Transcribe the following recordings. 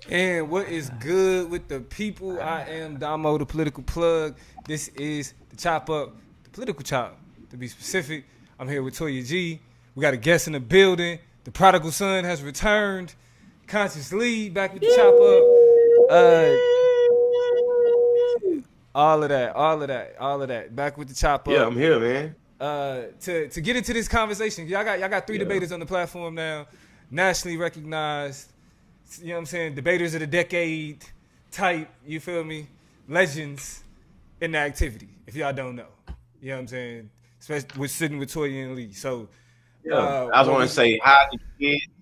And what is good with the people? I am Damo, the political plug. This is the chop up, the political chop, to be specific. I'm here with Toya G. We got a guest in the building. The prodigal son has returned. Conscious Lee back with the chop up. All of that, all of that, all of that. Back with the chop Yeah, up. I'm here, man. To get into this conversation, y'all got three Yeah. debaters on the platform now, nationally recognized. You know what I'm saying? Debaters of the decade type. You feel me? Legends in the activity. If y'all don't know, you know what I'm saying? Especially with sitting with Toya and Lee. So, Yeah. I just want to say, hide your kids,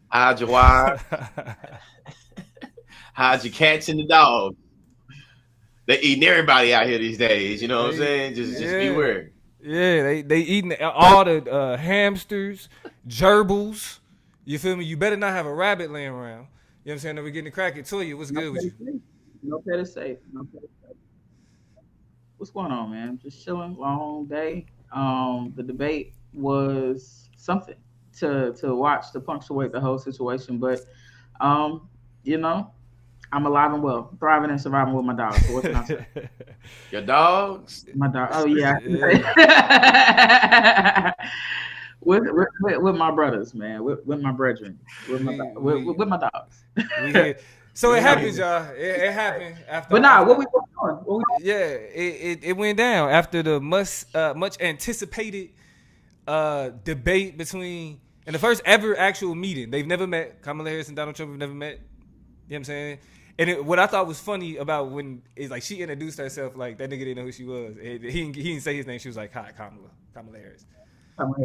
hide your wives, hide your cats and the dogs. They eating everybody out here these days. You know what I'm saying? Just beware. Yeah, they eating all the hamsters, gerbils. You feel me? You better not have a rabbit laying around. You know what I'm saying? That we're getting to crack it. Toya, what's good with you? No pet is safe. No pet is safe. What's going on, man? Just chilling. Long day. The debate was something to watch to punctuate the whole situation, but um, you know, I'm alive and well, thriving and surviving with my dog. So what can I say? Your dogs. My dog. Oh yeah. with my brothers, man. With my brethren. With my dogs. We here. So it happens, y'all. It happened after. But nah, what we doing? What we Yeah, it went down after the much anticipated debate between and the first ever actual meeting. They've never met. Kamala Harris and Donald Trump have never met. You know what I'm saying? And what I thought was funny about when is like she introduced herself like that nigga didn't know who she was. He didn't say his name. She was like, "Hi, Kamala Harris."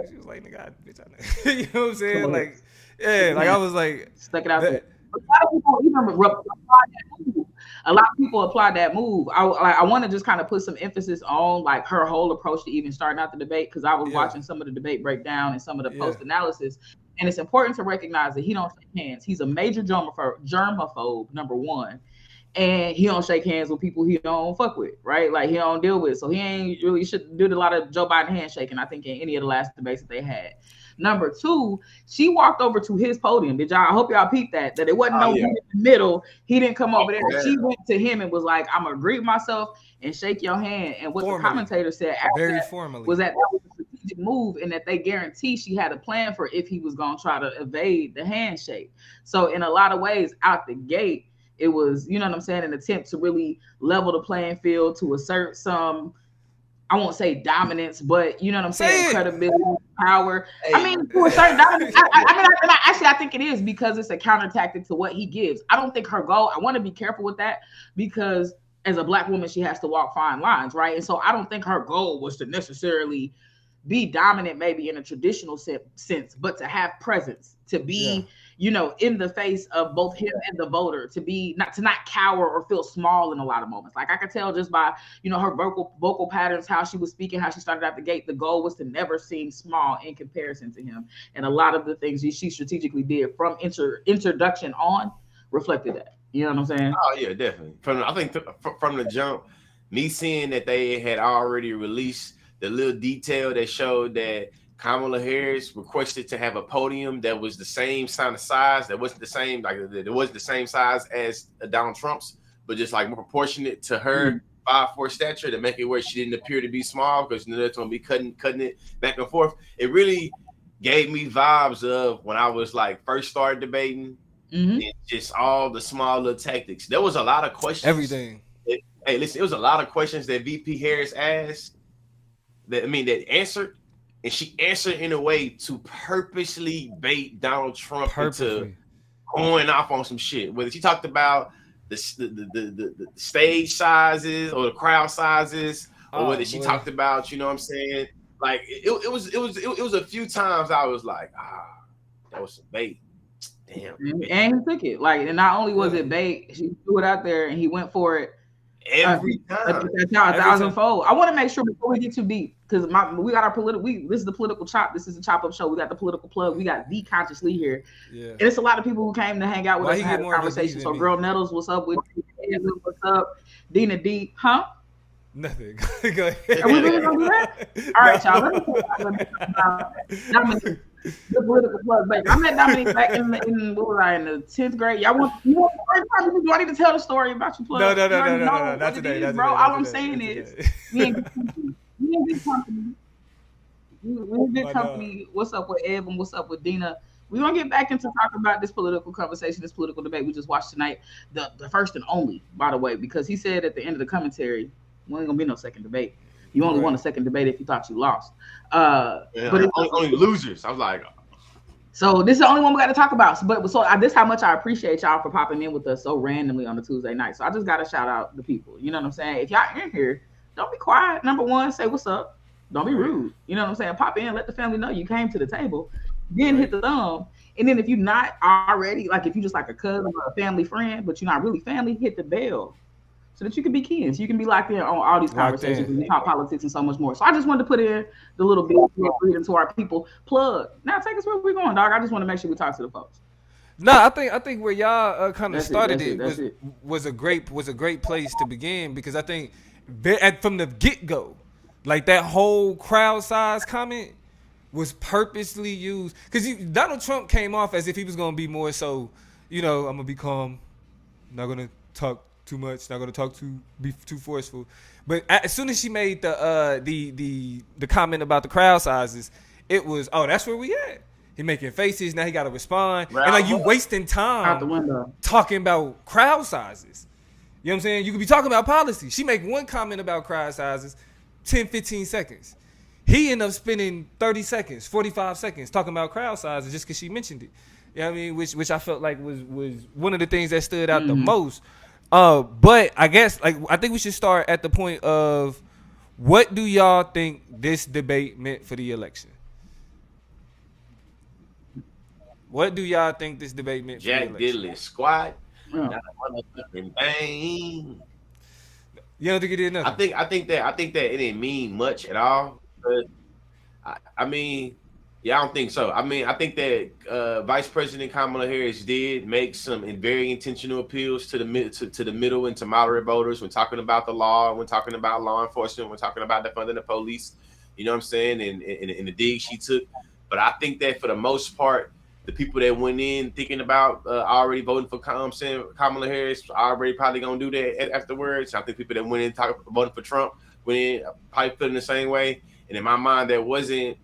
She was like, "Nigga, bitch, I know." You know what I'm saying? Like, yeah, like I was like, stuck it out there. A lot of people even apply that move. A lot of people apply that move. I want to just kind of put some emphasis on like her whole approach to even starting out the debate because I was watching some of the debate breakdown and some of the post analysis, and it's important to recognize that he don't shake hands. He's a major germaphobe, number one, and he don't shake hands with people he don't fuck with, right? Like he don't deal with, so he ain't really should do a lot of Joe Biden handshaking. I think in any of the last debates that they had. Number two, she walked over to his podium. Did y'all? I hope y'all peeped that it wasn't in the middle. He didn't come over there. Yeah. She went to him and was like, "I'm gonna greet myself and shake your hand." And what formally, the commentator said after that formally was that was a strategic move, and that they guarantee she had a plan for if he was gonna try to evade the handshake. So in a lot of ways, out the gate, it was, you know what I'm saying, an attempt to really level the playing field, to assert some, I won't say dominance, but you know what I'm saying, credibility, power. Hey. I mean, to a certain dominance. I think it is because it's a counter tactic to what he gives. I don't think her goal. I want to be careful with that because as a Black woman, she has to walk fine lines, right? And so I don't think her goal was to necessarily be dominant, maybe in a traditional sense, but to have presence, to be, you know, in the face of both him and the voter, to not cower or feel small in a lot of moments. Like I could tell just by, you know, her vocal patterns, how she was speaking, how she started out the gate. The goal was to never seem small in comparison to him. And a lot of the things she strategically did from introduction on reflected that. You know what I'm saying? Oh yeah, definitely. I think from the jump, me seeing that they had already released the little detail that showed that Kamala Harris requested to have a podium that was the same kind of size, that wasn't the same, like it wasn't the same size as Donald Trump's, but just like more proportionate to her 5'4" stature to make it where she didn't appear to be small because that's gonna be cutting it back and forth. It really gave me vibes of when I was like first started debating, and just all the small little tactics. There was a lot of questions. Everything. Hey, listen, it was a lot of questions that VP Harris asked that answered. And she answered in a way to purposely bait Donald Trump into going off on some shit. Whether she talked about the stage sizes or the crowd sizes, or whether she talked about, you know what I'm saying, like it was a few times I was like, that was some bait. Damn. And he took it. Like, and not only was it bait, she threw it out there and he went for it. Every time. A thousandfold. I want to make sure before we get too deep, because we got our political. This is the political chop. This is the chop up show. We got the political plug. We got the Conscious Lee here. Yeah. And it's a lot of people who came to hang out with us and have a conversation. So, Girl Nettles, what's up? What's up? Dina D, huh? Nothing. Go ahead. Are we really gonna do that? All right, y'all. Let me The political plug back. I met Dominique back in what was I in the 10th grade? Y'all you want do I need to tell the story about your plug? No, You already know not what it today, is, not bro. today, All not I'm today, saying not is today. we in good company. We in good company. We in good My dog. company. What's up with Ev and what's up with Dina? We're gonna get back into talking about this political conversation, this political debate we just watched tonight. The first and only, by the way, because he said at the end of the commentary, "We ain't gonna be no second debate. You only won a Right. second debate if you thought you lost." Yeah, But only losers. I was like, so this is the only one we got to talk about. This how much I appreciate y'all for popping in with us so randomly on a Tuesday night. So I just got to shout out the people. You know what I'm saying? If y'all in here, don't be quiet. Number one, say what's up. Don't be Right. rude. You know what I'm saying? Pop in, let the family know you came to the table. Then hit Right. the thumb. And then if you're not already, like if you just like a cousin or a family friend, but you're not really family, hit the bell so that you can be kids. You can be locked in on all these Locked conversations in. and we talk politics and so much more. So I just wanted to put in the little bit of freedom to our people. Plug. Now take us where we're going, dog. I just want to make sure we talk to the folks. No, I think where y'all kind of That's it. started That's it. it That's it. was a great place to begin, because I think from the get go, like that whole crowd size comment was purposely used, because Donald Trump came off as if he was gonna be more so, I'm gonna be calm, not gonna talk too much, not gonna be too forceful. But as soon as she made the comment about the crowd sizes, it was, oh, that's where we at. He making faces, now he got to respond, and like you wasting Out the time window. talking about crowd sizes. You know what I'm saying? You could be talking about policy. She make one comment about crowd sizes, 10, 15 seconds. He ended up spending 30 seconds, 45 seconds talking about crowd sizes just because she mentioned it. You know what I mean? Which I felt like was one of the things that stood out the most. But I guess I think we should start at the point of, what do y'all think this debate meant for the election? What do y'all think this debate meant for the Jack election? Diddley squat, Yeah. not a motherfucking thing. You don't think it did nothing? I think that it didn't mean much at all. But I mean, yeah, I don't think so. I mean, I think that Vice President Kamala Harris did make some very intentional appeals to the middle and to moderate voters when talking about the law, when talking about law enforcement, when talking about defunding the police. You know what I'm saying? And the dig she took. But I think that for the most part, the people that went in thinking about already voting for Kamala Harris already probably gonna do that afterwards. I think people that went in voting for Trump went in probably feeling the same way. And in my mind, there wasn't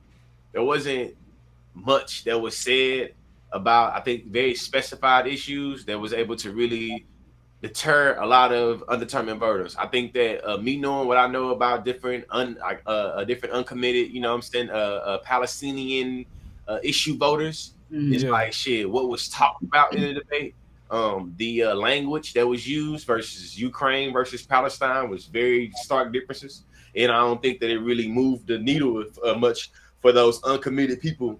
much that was said about, I think, very specified issues that was able to really deter a lot of undetermined voters. I think that me knowing what I know about different uncommitted, you know what I'm saying, Palestinian issue voters, it's like, shit, what was talked about in the debate, the language that was used versus Ukraine versus Palestine was very stark differences. And I don't think that it really moved the needle much for those uncommitted people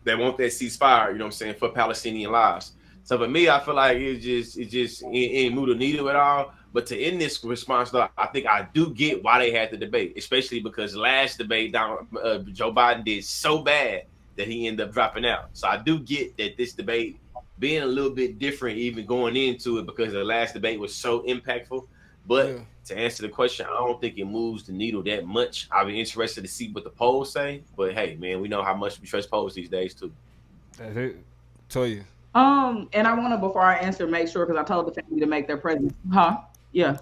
that want that ceasefire, you know what I'm saying, for Palestinian lives. So for me, I feel like it ain't moved the needle at all. But to end this response, though, I think I do get why they had the debate, especially because last debate, Joe Biden did so bad that he ended up dropping out. So I do get that this debate being a little bit different, even going into it, because the last debate was so impactful. But to answer the question, I don't think it moves the needle that much. I'll be interested to see what the polls say. But hey, man, we know how much we trust polls these days too. That's it. Tell you. And I want to, before I answer, make sure, because I told the family to make their presence. Yeah.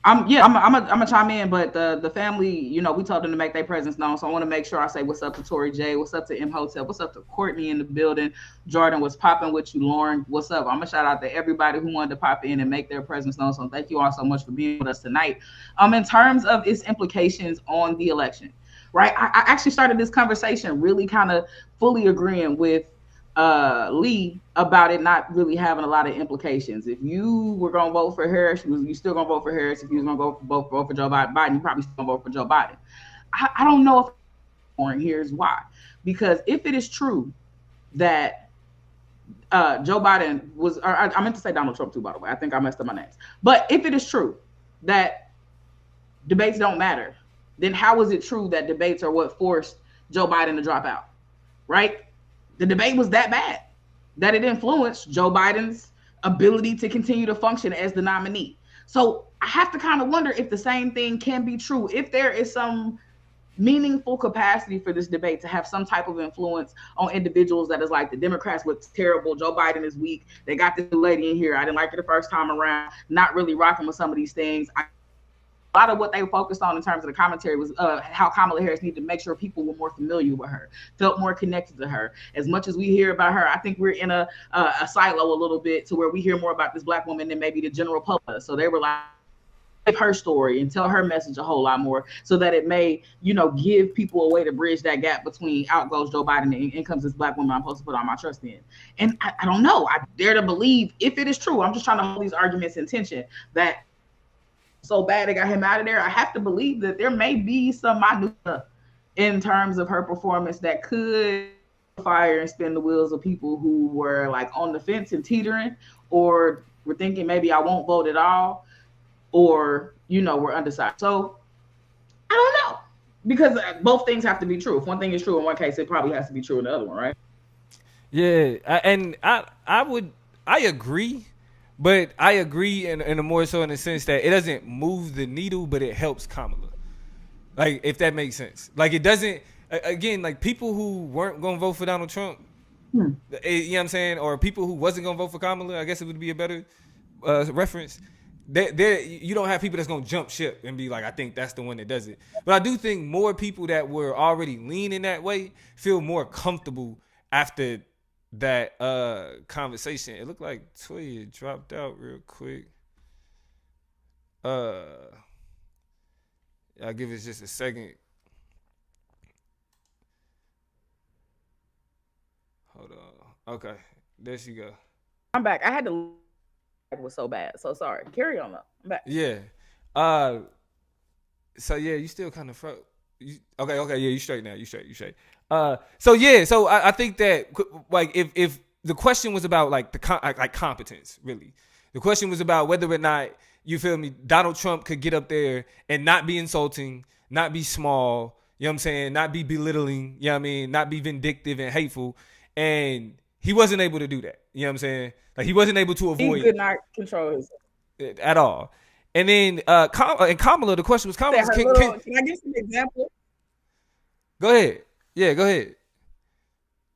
I'm gonna chime in, but the family, you know, we told them to make their presence known. So I want to make sure I say what's up to Tori J, what's up to M Hotel, what's up to Courtney in the building, Jordan, what's popping with you, Lauren, what's up? I'm gonna shout out to everybody who wanted to pop in and make their presence known. So thank you all so much for being with us tonight. In terms of its implications on the election, right? I actually started this conversation really kind of fully agreeing with Lee about it not really having a lot of implications. If you were going to vote for Harris, you still going to vote for Harris. If you was going to vote for Joe Biden, you probably still going to vote for Joe Biden. I don't know if, and here's why. Because if it is true that Joe Biden was, or I meant to say Donald Trump too, by the way. I think I messed up my names. But if it is true that debates don't matter, then how is it true that debates are what forced Joe Biden to drop out, right? The debate was that bad that it influenced Joe Biden's ability to continue to function as the nominee. So I have to kind of wonder if the same thing can be true. If there is some meaningful capacity for this debate to have some type of influence on individuals that is like the Democrats was terrible, Joe Biden is weak, they got this new lady in here, I didn't like her the first time around, not really rocking with some of these things. A lot of what they focused on in terms of the commentary was how Kamala Harris needed to make sure people were more familiar with her, felt more connected to her. As much as we hear about her, I think we're in a silo a little bit to where we hear more about this black woman than maybe the general public. So they were like, her story and tell her message a whole lot more so that it may, give people a way to bridge that gap between out goes Joe Biden and in comes this black woman I'm supposed to put all my trust in. And I don't know. I dare to believe, if it is true, I'm just trying to hold these arguments in tension, that so bad they got him out of there. I have to believe that there may be some minutiae in terms of her performance that could fire and spin the wheels of people who were like on the fence and teetering, or were thinking maybe I won't vote at all, or we're undecided. So I don't know, because both things have to be true. If one thing is true in one case, it probably has to be true in the other one, right? Yeah, I agree, but I agree in a more so in the sense that it doesn't move the needle, but it helps Kamala. Like, if that makes sense. Like, it doesn't. Again, like, people who weren't gonna vote for Donald Trump, you know what I'm saying, or people who wasn't gonna vote for Kamala, I guess it would be a better reference. You don't have people that's gonna jump ship and be like, I think that's the one that does it. But I do think more people that were already leaning that way feel more comfortable after that conversation. It looked like Toya dropped out real quick. I'll give it just a second. Hold on. Okay, there she go. I'm back. I had to. It was so bad. So sorry. Carry on though. I'm back. Yeah. So yeah, you still kind of okay. Yeah, you straight now. You straight. So I think that, like, if the question was about like like competence, really, the question was about whether or not, you feel me, Donald Trump could get up there and not be insulting, not be small, you know what I'm saying, not be belittling, you know what I mean, not be vindictive and hateful, and he wasn't able to do that. You know what I'm saying? Like, he wasn't able to avoid. He could not control himself at all. And then Kamala, the question was, Kamala, can I give some examples? Go ahead. Yeah, go ahead.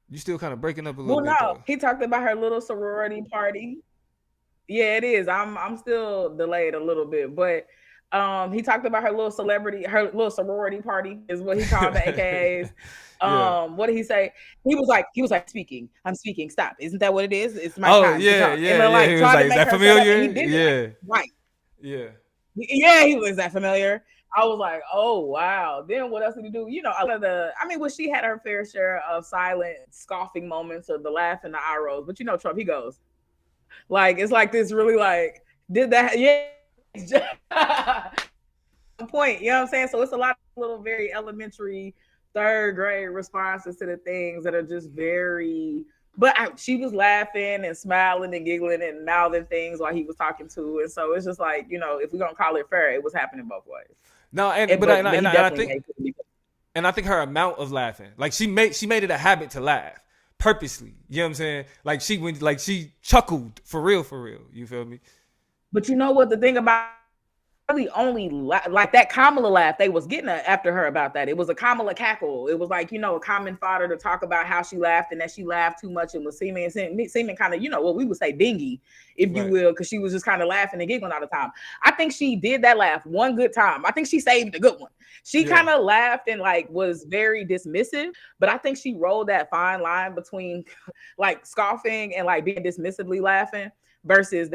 You still kind of breaking up a little bit. Well, no, he talked about her little sorority party. Yeah, it is. I'm still delayed a little bit, but he talked about her little sorority party is what he called the AKAs. Yeah. What did he say? He was like, I'm speaking. Stop. Isn't that what it is? It's my time. Yeah. And they're like, he was like, is that familiar? Yeah. Right. Yeah. Yeah, he was that familiar. I was like, oh wow. Then what else did he do? Well, she had her fair share of silent scoffing moments, or the laugh and the eye rolls. But Trump, he goes, like, it's like this really like, did that? Yeah. Point. You know what I'm saying? So it's a lot of little very elementary, third grade responses to the things that are just very. But she was laughing and smiling and giggling and mouthing things while he was talking to, and so it's just like, if we're gonna call it fair, it was happening both ways. No, I think her amount of laughing, like, she made it a habit to laugh purposely. You know what I'm saying? Like, she chuckled for real. You feel me? But you know what the thing about, really only like that Kamala laugh, they was getting after her about that. It was a Kamala cackle. It was like, a common fodder to talk about how she laughed and that she laughed too much and was seeming kind of, what we would say dingy, if you will, because she was just kind of laughing and giggling all the time. I think she did that laugh one good time. I think she saved a good one. She kind of laughed and like was very dismissive, but I think she rolled that fine line between like scoffing and like being dismissively laughing versus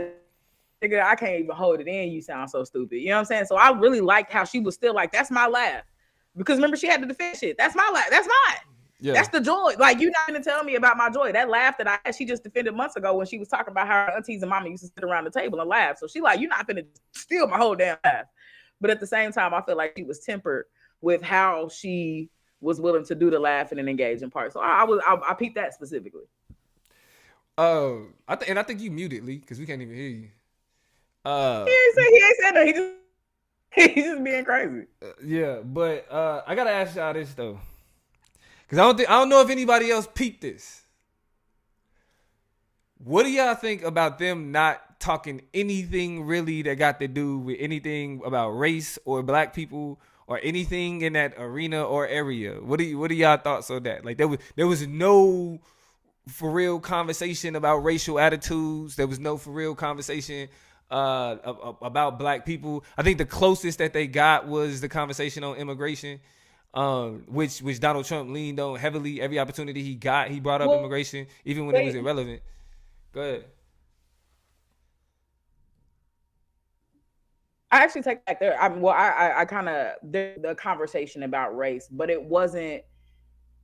nigga, I can't even hold it in. You sound so stupid. You know what I'm saying? So I really liked how she was still like, that's my laugh. Because remember, she had to defend shit. That's my laugh. That's mine. Yeah. That's the joy. Like, you're not going to tell me about my joy. That laugh that I had, she just defended months ago when she was talking about how her aunties and mama used to sit around the table and laugh. So she like, you're not going to steal my whole damn laugh. But at the same time, I feel like she was tempered with how she was willing to do the laughing and engaging part. So I peeped that specifically. I think you muted, Lee, because we can't even hear you. He ain't said that. He's just being crazy. Yeah, but I gotta ask y'all this though, because I don't know if anybody else peeped this. What do y'all think about them not talking anything really that got to do with anything about race or black people or anything in that arena or area. What are y'all thoughts on that? Like there was no for real conversation about racial attitudes. There was no for real conversation about black people. I think the closest that they got was the conversation on immigration, which Donald Trump leaned on heavily. Every opportunity he got, he brought up immigration, even when it was irrelevant. Go ahead. I actually take back there. I kind of the conversation about race, but it wasn't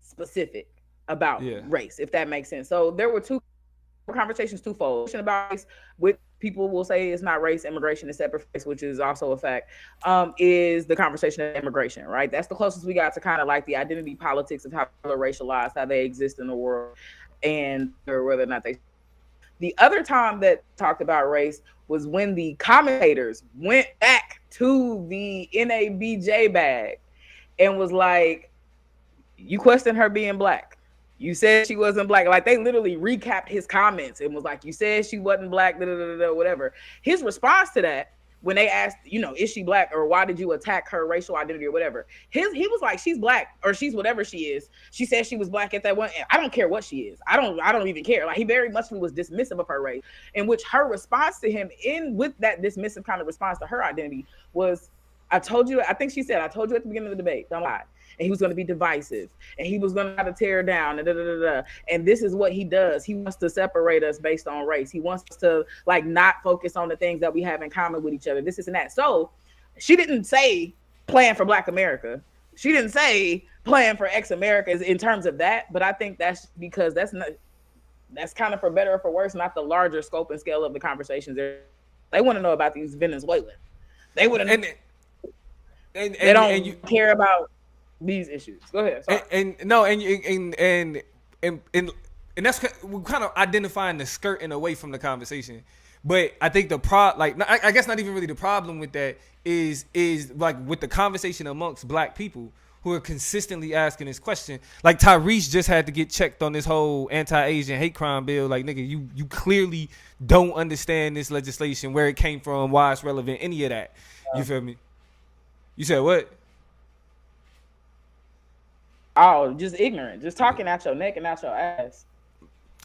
specific about race, if that makes sense. So there were two conversations, twofold about race, with people will say it's not race, immigration is separate race, which is also a fact. Is the conversation of immigration, right? That's the closest we got to kind of like the identity politics of how they're racialized, how they exist in the world, and or whether or not they. The other time that talked about race was when the commentators went back to the NABJ bag and was like, you questioned her being black. You said she wasn't black. Like they literally recapped his comments and was like, you said she wasn't black, whatever. His response to that, when they asked, is she black or why did you attack her racial identity or whatever? He was like, she's black or she's whatever she is. She said she was black at that one. And I don't care what she is. I don't even care. Like he very much was dismissive of her race, in which her response to him with that dismissive kind of response to her identity was, I told you at the beginning of the debate, don't lie. And he was going to be divisive and he was going to try to tear down and this is what he does. He wants to separate us based on race. He wants us to like not focus on the things that we have in common with each other. This and that. So she didn't say plan for Black America. She didn't say plan for X Americas in terms of that. But I think that's because that's kind of for better or for worse, not the larger scope and scale of the conversations. They want to know about these Venezuelans. They would have. They don't care about these issues. Go ahead. Sorry. And that's we're kind of identifying the skirting away from the conversation. But I think I guess not even really the problem with that is like with the conversation amongst black people who are consistently asking this question. Like Tyrese just had to get checked on this whole anti-Asian hate crime bill. Like nigga, you clearly don't understand this legislation, where it came from, why it's relevant, any of that. You feel me? You said what? Oh, just ignorant, just talking out your neck and out your ass.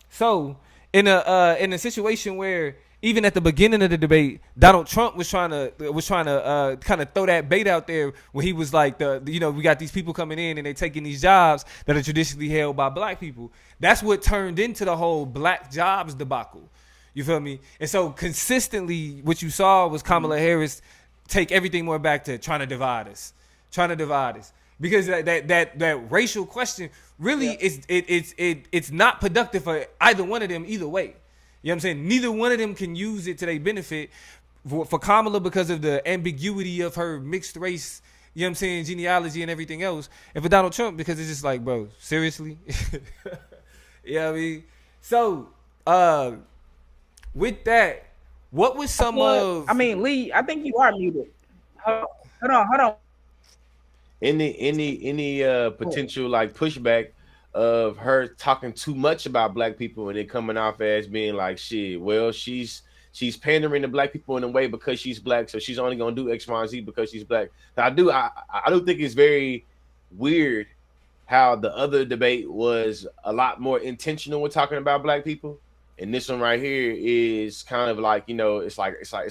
So in a situation where even at the beginning of the debate, Donald Trump was trying to kind of throw that bait out there where he was like, we got these people coming in and they taking these jobs that are traditionally held by black people. That's what turned into the whole black jobs debacle. You feel me? And so consistently, what you saw was Kamala Harris take everything more back to trying to divide us. Because that racial question really it's not productive for either one of them either way. You know what I'm saying? Neither one of them can use it to their benefit. For Kamala, because of the ambiguity of her mixed race, you know what I'm saying, genealogy and everything else. And for Donald Trump, because it's just like, bro, seriously? You know what I mean? So, with that, what was some of... I mean, Lee, I think you are muted. Hold on. Any potential like pushback of her talking too much about black people and it coming off as being like, shit, well, she's pandering to black people in a way because she's black, so she's only gonna do X, Y, and Z because she's black. I do think it's very weird how the other debate was a lot more intentional with talking about black people. And this one right here is kind of like, it's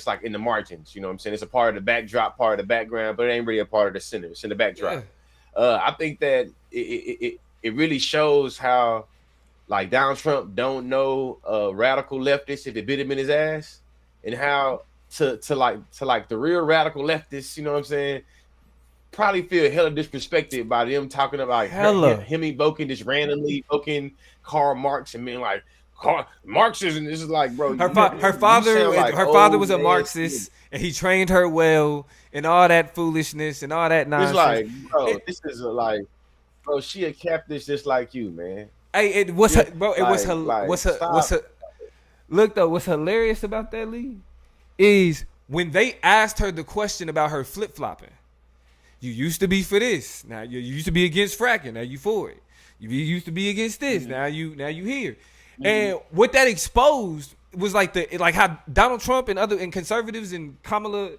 like in the margins, you know what I'm saying? It's a part of the backdrop, part of the background, but it ain't really a part of the center. It's in the backdrop. Yeah. I think that it really shows how like Donald Trump don't know radical leftists if it bit him in his ass, and how to the real radical leftists, you know what I'm saying, probably feel hella disrespected by them talking about him evoking this randomly evoking Karl Marx and being like, Marxism. This is like, bro. Her father was a Marxist, and he trained her well, and all that foolishness and all that nonsense. It's like, bro, this is like, bro, she a capitalist just like you, man. Hey, what's hilarious about that, Lee, is when they asked her the question about her flip flopping. You used to be for this, now you used to be against fracking, now you for it. You used to be against this, now you here. And what that exposed was like how Donald Trump and conservatives and Kamala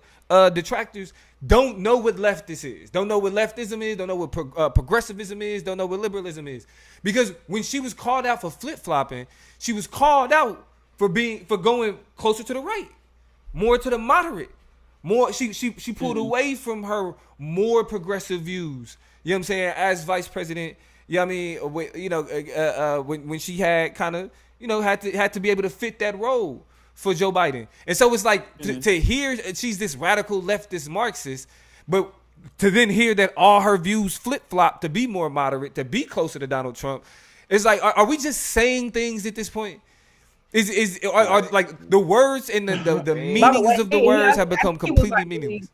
detractors don't know what leftist is, don't know what leftism is, don't know what progressivism is, don't know what liberalism is. Because when she was called out for flip-flopping, she was called out for going closer to the right, more to the moderate, more. She pulled away from her more progressive views. You know what I'm saying? As vice president, you know what I mean? You know, when she had kind of, you know, had to be able to fit that role for Joe Biden. And so it's like to hear she's this radical leftist Marxist, but to then hear that all her views flip-flop to be more moderate, to be closer to Donald Trump, it's like, are we just saying things at this point? Are like the words and the meanings of the words have become completely meaningless?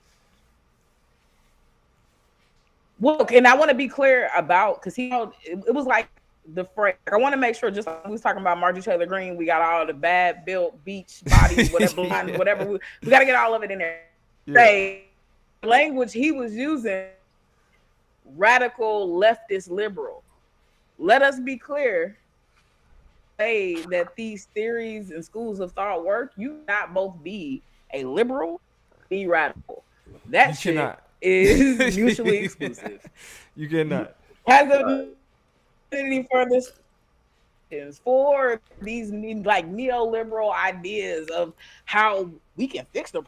Well, and I want to be clear about, because it was like the phrase. I want to make sure, just like we was talking about Marjorie Taylor Greene, we got all the bad built beach bodies, whatever, whatever. We got to get all of it in there. Say language he was using, radical leftist liberal. Let us be clear. Say that these theories and schools of thought work. You cannot both be a liberal, be radical. That shit cannot. Is mutually exclusive. You cannot. Has any further for these like neoliberal ideas of how we can fix the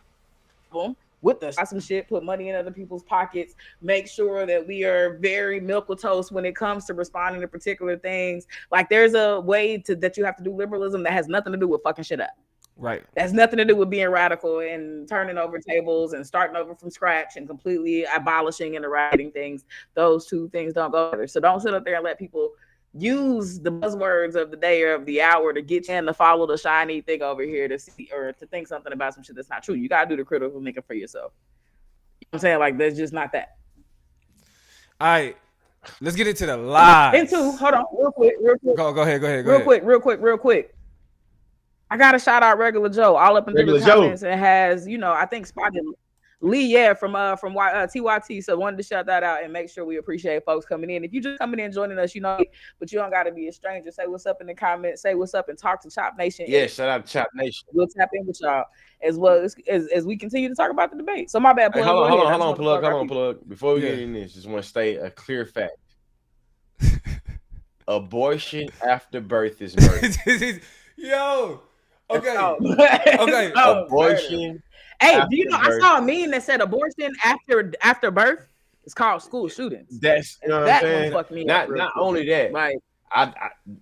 problem with some shit, put money in other people's pockets, make sure that we are very milquetoast when it comes to responding to particular things. Like there's a way that you have to do liberalism that has nothing to do with fucking shit up. Right. That's nothing to do with being radical and turning over tables and starting over from scratch and completely abolishing and eradicating things. Those two things don't go together. So don't sit up there and let people use the buzzwords of the day or of the hour to get you in to follow the shiny thing over here to see or to think something about some shit that's not true. You gotta do the critical thinking for yourself. You know what I'm saying? Like that's just not that. All right. Let's get into the lies. Hold on, real quick. Go ahead. Real quick. I gotta shout out Regular Joe all up into the comments. It has, you know, I think spotted Lee, from TYT. So wanted to shout that out and make sure we appreciate folks coming in. If you just coming in joining us, you know, but you don't gotta be a stranger. Say what's up in the comments. Say what's up and talk to Chop Nation. Yeah, shout out to Chop Nation. We'll tap in with y'all as well as we continue to talk about the debate. So my bad. Hey, hold on, plug. Before we get in this, just want to state a clear fact. Abortion after birth is murder. Yo. Okay. Abortion. Hey, do you know birth. I saw a meme that said abortion after birth is called school shootings. That's you know what I'm saying. Fuck me not only that. Right.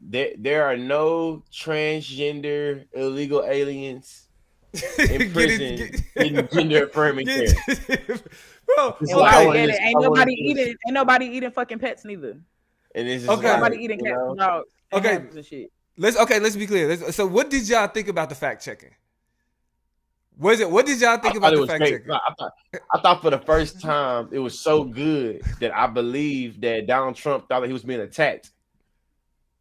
There are no transgender illegal aliens in prison in gender affirming care. Bro, ain't nobody eating fucking pets neither. And it's just nobody eating cats and dogs. And shit. Let's be clear. So what did y'all think about the fact checking? What did y'all think about the fact checking? I thought for the first time it was so good that I believed that Donald Trump thought that he was being attacked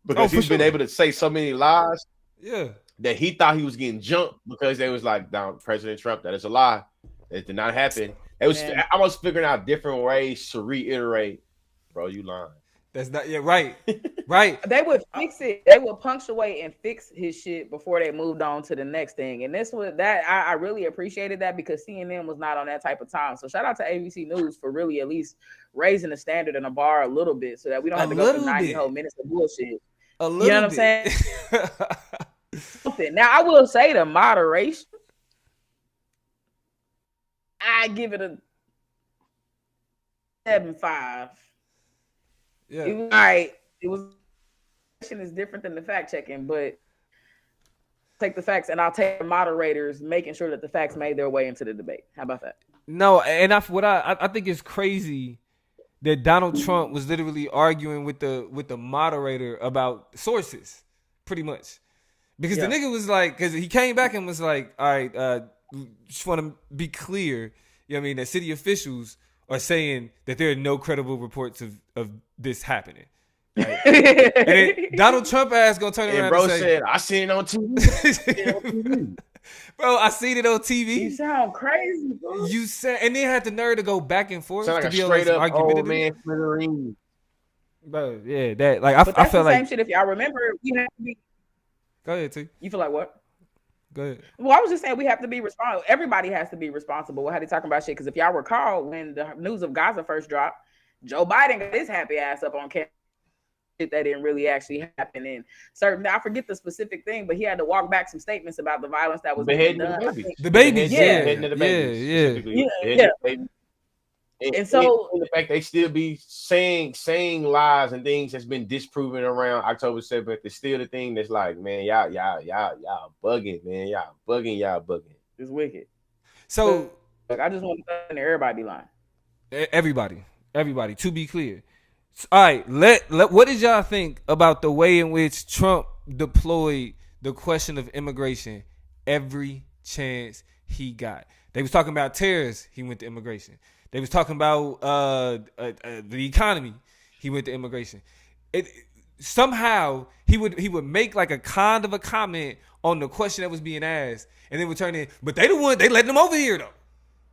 because he's been able to say so many lies. Yeah, that he thought he was getting jumped because they was like, President Trump, that is a lie. It did not happen. I was figuring out different ways to reiterate, bro, you lying. That's not right. Right. They would fix it. They would punctuate and fix his shit before they moved on to the next thing. And this was that I really appreciated that because CNN was not on that type of time. So shout out to ABC News for really at least raising the standard and the bar a little bit so that we don't have to go through 90 whole minutes of bullshit. A little you know what I'm saying? Now I will say the moderation. I give it a 7.5. Yeah. It was all right. It was is different than the fact checking, but take the facts and I'll take the moderators making sure that the facts made their way into the debate. How about that? No, and I think it's crazy that Donald Trump was literally arguing with the moderator about sources, pretty much, because the nigga was like, because he came back and was like, all right, just want to be clear, you know what I mean, that city officials are saying that there are no credible reports of this happening. Right? And then Donald Trump ass gonna turn around bro and say, said, I seen it on TV. Bro, I seen it on TV. You sound crazy, bro. You said, and then had the nerve to go back and forth sound to like be a straight up argumentative. Old man Federine. Bro, yeah, that like I felt the like same shit. If y'all remember, we had to be. Go ahead, T. You feel like what? Go ahead. Well, I was just saying we have to be responsible. Everybody has to be responsible with how they talking about shit. Because if y'all recall, when the news of Gaza first dropped, Joe Biden got his happy ass up on camera. Shit that didn't really actually happen. And certain, I forget the specific thing, but he had to walk back some statements about the violence that was being Beheading done. the babies. The babies, Yeah. Beheading of the babies, specifically. Yeah. Beheading the babies. And so the fact they still be saying lies and things that's been disproven around October 7th, it's still the thing that's like, man, y'all bugging, man, y'all bugging. It's wicked. So Like, I just want to know everybody lying. everybody. To be clear, all right. What did y'all think about the way in which Trump deployed the question of immigration every chance he got? They was talking about terrorists. He went to immigration. They was talking about the economy. He went to immigration. Somehow he would make like a kind of a comment on the question that was being asked, and then would turn in. But they letting them over here though.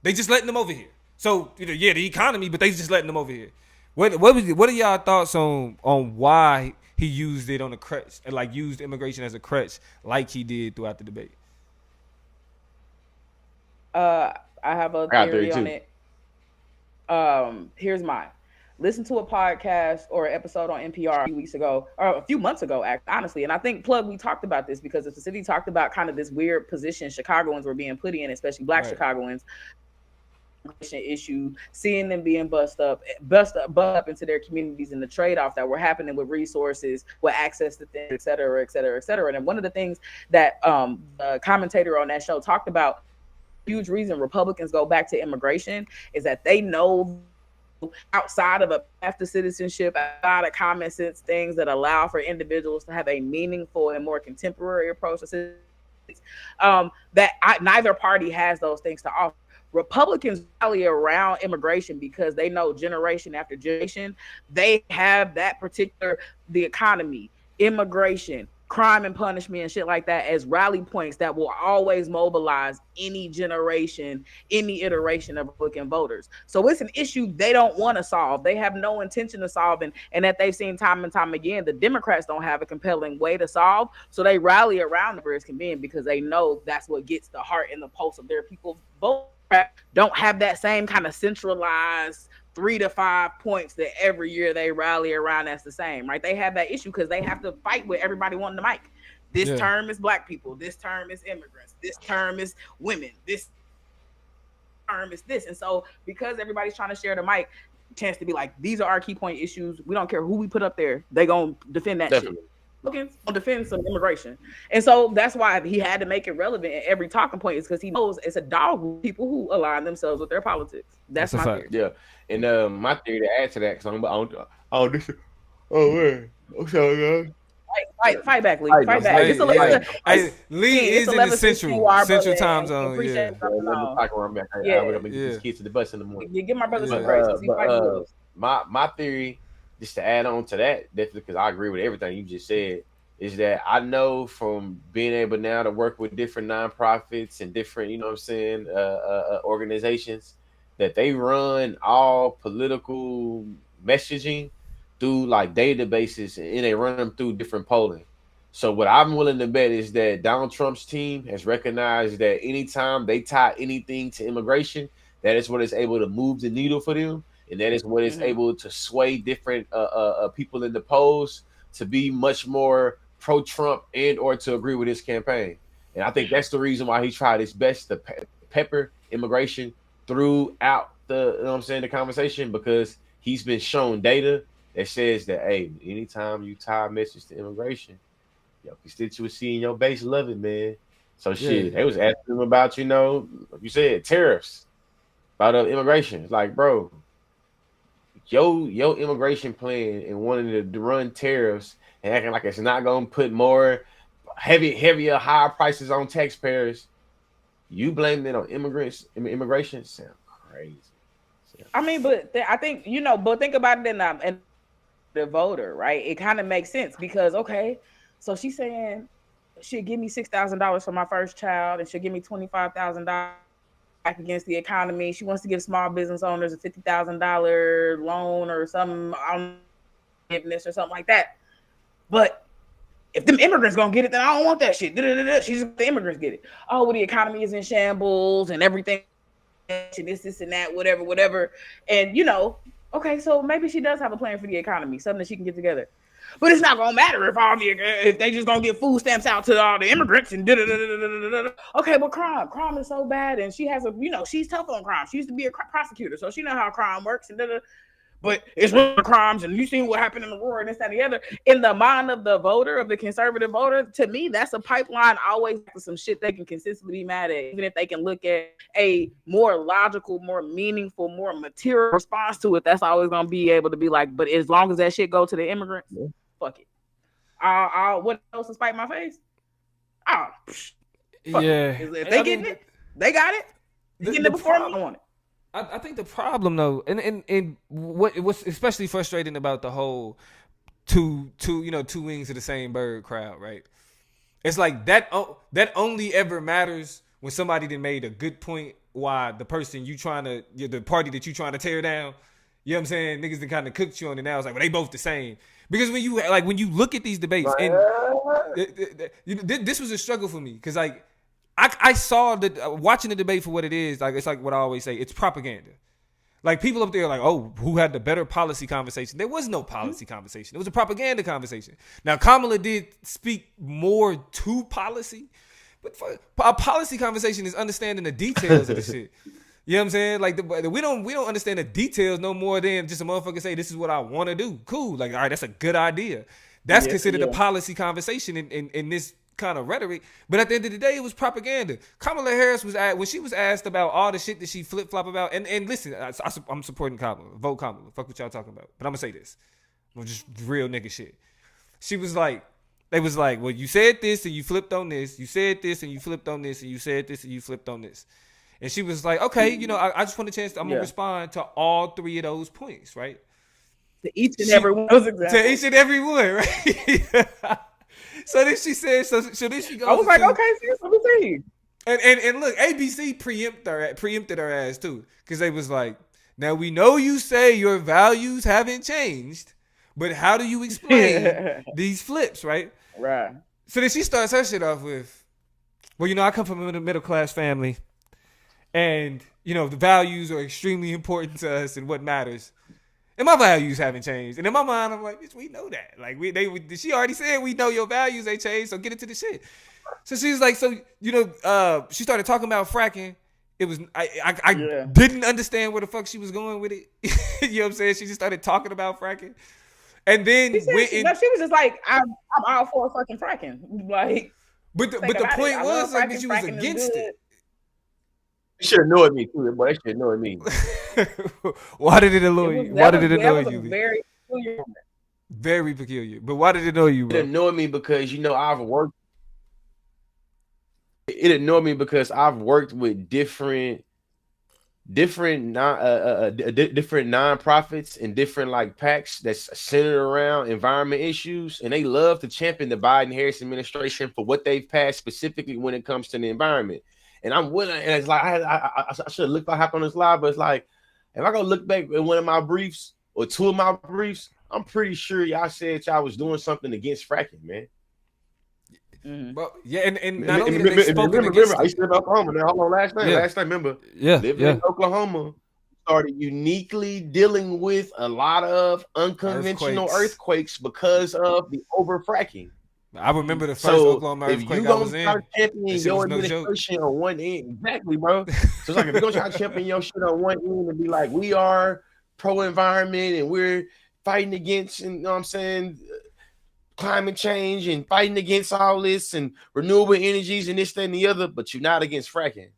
They just letting them over here. So the economy, but they just letting them over here. What are y'all thoughts on why he used it on a crutch and like used immigration as a crutch like he did throughout the debate? I have a theory on it. Here's mine. Listen to a podcast or an episode on NPR a few weeks ago, or a few months ago, honestly. And I think, Plug, we talked about this because the city talked about kind of this weird position Chicagoans were being put in, especially Black Chicagoans. Issue, seeing them being bust up into their communities, and the trade-off that were happening with resources, with access to things, et cetera, et cetera, et cetera. And one of the things that the commentator on that show talked about, huge reason Republicans go back to immigration, is that they know outside of a path to citizenship, outside of common sense things that allow for individuals to have a meaningful and more contemporary approach to citizens, neither party has those things to offer. Republicans rally around immigration because they know generation after generation, they have that particular, the economy, immigration, crime and punishment and shit like that as rally points that will always mobilize any generation, any iteration of Republican voters. So it's an issue they don't want to solve. They have no intention of solving, and that they've seen time and time again, the Democrats don't have a compelling way to solve. So they rally around the as can be because they know that's what gets the heart and the pulse of their people vote. Don't have that same kind of centralized 3 to 5 points that every year they rally around. That's the same, right? They have that issue because they have to fight with everybody wanting the mic. This term is Black people. This term is immigrants. This term is women. This term is this. And so because everybody's trying to share the mic, chance to be like, these are our key point issues. We don't care who we put up there. They gonna defend that shit. Looking to defend some immigration. And so that's why he had to make it relevant at every talking point, is because he knows it's a dog with people who align themselves with their politics. That's my theory. Yeah. And my theory to add to that, because Fight back, Lee. Fight back. Lee is in the central time zone. Yeah. We're gonna get kids to the bus in the morning. You give my brother some grace. My theory, just to add on to that, definitely, because I agree with everything you just said, is that I know from being able now to work with different nonprofits and different, organizations, that they run all political messaging through like databases, and they run them through different polling. So what I'm willing to bet is that Donald Trump's team has recognized that anytime they tie anything to immigration, that is what is able to move the needle for them. And that is what is able to sway different people in the polls to be much more pro-Trump and or to agree with his campaign. And I think that's the reason why he tried his best to pepper immigration throughout the conversation, because he's been shown data that says that, hey, anytime you tie a message to immigration, your constituency and your base love it, man. So shit, they was asking him about, like you said, tariffs, about immigration. It's like, bro, your immigration plan and wanting to run tariffs and acting like it's not gonna put more heavier, higher prices on taxpayers. You blame it on immigration? Sound crazy. I mean, but I think but think about it in the voter, right? It kind of makes sense because so she's saying she'll give me $6,000 for my first child, and she'll give me $25,000 against the economy. She wants to give small business owners a $50,000 loan or some forgiveness or something like that. But if them immigrants gonna get it, then I don't want that shit. She's just the immigrants get it. Oh, well, the economy is in shambles and everything, and this, and that, whatever. And okay, so maybe she does have a plan for the economy, something that she can get together. But it's not gonna matter if they just gonna get food stamps out to all the immigrants and okay, but crime is so bad, and she has she's tough on crime. She used to be a prosecutor, so she knows how crime works and But it's real crimes, and you seen what happened in the war and this, that, and the other. In the mind of the voter, of the conservative voter, to me, that's a pipeline always for some shit they can consistently be mad at, even if they can look at a more logical, more meaningful, more material response to it. That's always gonna be able to be like, but as long as that shit go to the immigrants, fuck it. I'll what else to spite my face? Fuck it. If they getting it, they got it. They getting it before me. I want it. I think the problem though, and what's especially frustrating about the whole two wings of the same bird crowd, right? It's like that only ever matters when somebody then made a good point why the person the party that you trying to tear down, you know what I'm saying? Niggas that kind of cooked you on it now. It's like, well, they both the same. Because when you look at these debates, and this was a struggle for me, because like I saw watching the debate for what it is. Like, it's like what I always say, it's propaganda. Like, people up there are like, oh, who had the better policy conversation? There was no policy conversation. It was a propaganda conversation. Now, Kamala did speak more to policy, but a policy conversation is understanding the details of the shit. You know what I'm saying? Like, we don't understand the details no more than just a motherfucker say, this is what I want to do. Cool. Like, all right, that's a good idea. That's considered a policy conversation in this kind of rhetoric. But at the end of the day, it was propaganda. Kamala Harris when she was asked about all the shit that she flip-flop about, and listen, I'm supporting Kamala. Vote Kamala. Fuck what y'all talking about. But I'm going to say this. Just real nigga shit. She was like, they was like, well, you said this and you flipped on this. You said this and you flipped on this, and you said this and you flipped on this. And she was like, okay, I just want a chance. I'm going to respond to all three of those points, right? To each and every one. To each and every one, right? So then she said, so then she goes. I was like, okay, sis, let me see. And look, ABC preempted her ass too, because they was like, now we know you say your values haven't changed, but how do you explain these flips, right? Right. So then she starts her shit off with, well, I come from a middle class family, and the values are extremely important to us and what matters. And my values haven't changed. And in my mind, I'm like, bitch, we know that. Like, she already said we know your values ain't changed, so get into the shit. So she's like, she started talking about fracking. It was, I didn't understand where the fuck she was going with it. You know what I'm saying? She just started talking about fracking. And then she was just like, I'm all for fucking fracking. Like, but the point was like that she was against it. It should annoy me too, boy. It should annoy me. Why did it annoy you? Why did it annoy you? Very peculiar. Very peculiar. But why did it annoy you, bro? It annoyed me because I've worked. It annoyed me because I've worked with different nonprofits and different like PACs that's centered around environment issues, and they love to champion the Biden-Harris administration for what they've passed specifically when it comes to the environment. And I'm willing, and it's like I should have looked back on this live, but it's like if I go look back at one of my briefs or two of my briefs, I'm pretty sure y'all said y'all was doing something against fracking, man. Well, yeah, and not only did they spoken against I used to live in Oklahoma. Now, hold on, last night, remember? Living in Oklahoma, started uniquely dealing with a lot of unconventional earthquakes because of the over fracking. I remember the first Oklahoma earthquake I was in. Start championing your administration on one end, exactly, bro. So it's like if you're gonna try to champion your shit on one end and be like, we are pro-environment and we're fighting against, you know what I'm saying, climate change and fighting against all this and renewable energies and this, that, and the other, but you're not against fracking.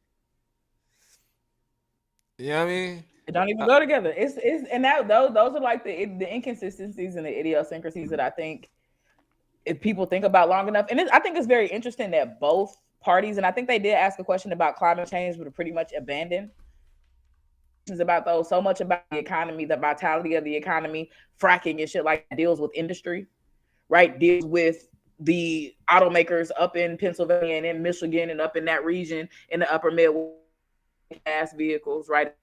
You know what I mean? It don't even go together. It's and that those are like the inconsistencies and the idiosyncrasies that I think if people think about long enough, and I think it's very interesting that both parties, and I think they did ask a question about climate change, but pretty much abandoned about those, so much about the economy, the vitality of the economy, fracking and shit like that deals with industry, right? Deals with the automakers up in Pennsylvania and in Michigan and up in that region in the upper Midwest vehicles, right?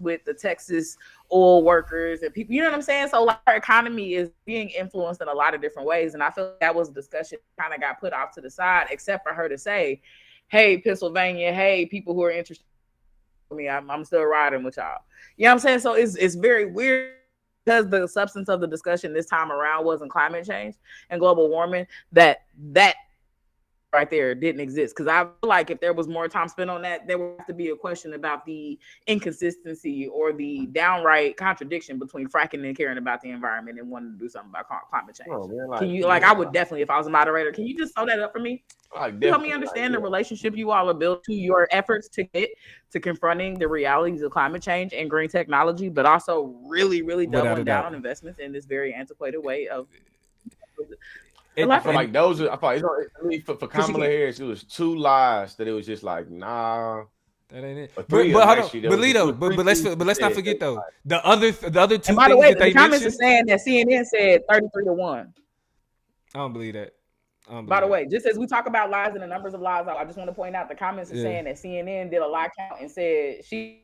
with the Texas oil workers and people, you know what I'm saying? So like our economy is being influenced in a lot of different ways. And I feel like that was a discussion kind of got put off to the side, except for her to say, hey, Pennsylvania, hey, people who are interested in me, I'm still riding with y'all. You know what I'm saying? So it's very weird because the substance of the discussion this time around wasn't climate change and global warming, that right there didn't exist. Because I feel like if there was more time spent on that, there would have to be a question about the inconsistency or the downright contradiction between fracking and caring about the environment and wanting to do something about climate change. Oh, man, can you, like, I would definitely, if I was a moderator, can you just throw that up for me? Help me understand the relationship you all have built to your efforts to get to confronting the realities of climate change and green technology, but also really, really doubling down on investments in this very antiquated way of. I feel like those are. I thought for Kamala Harris, it was 2 lies that it was just like, nah, that ain't it. But Lito, but let's not forget though the other 2 things. And by the way, the comments are saying that CNN said 33-1. I don't believe that. By the way, just as we talk about lies and the numbers of lies, I just want to point out the comments are saying that CNN did a lie count and said he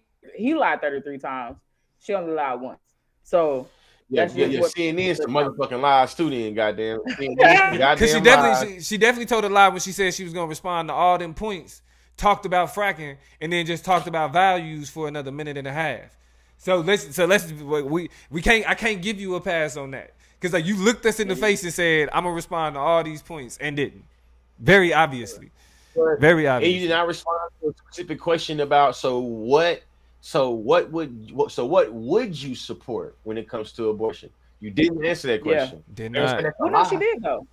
lied 33 times. She only lied once. So CNN's some motherfucking lies too. Then goddamn, because she definitely told a lie when she said she was gonna respond to all them points, talked about fracking, and then just talked about values for another minute and a half. So let's we can't. I can't give you a pass on that. Because like you looked us in the face and said, I'm going to respond to all these points and didn't. Very obviously. Very obvious. And you did not respond to a specific question about what would you support when it comes to abortion? You didn't answer that question. Did not. Well, no, she did though.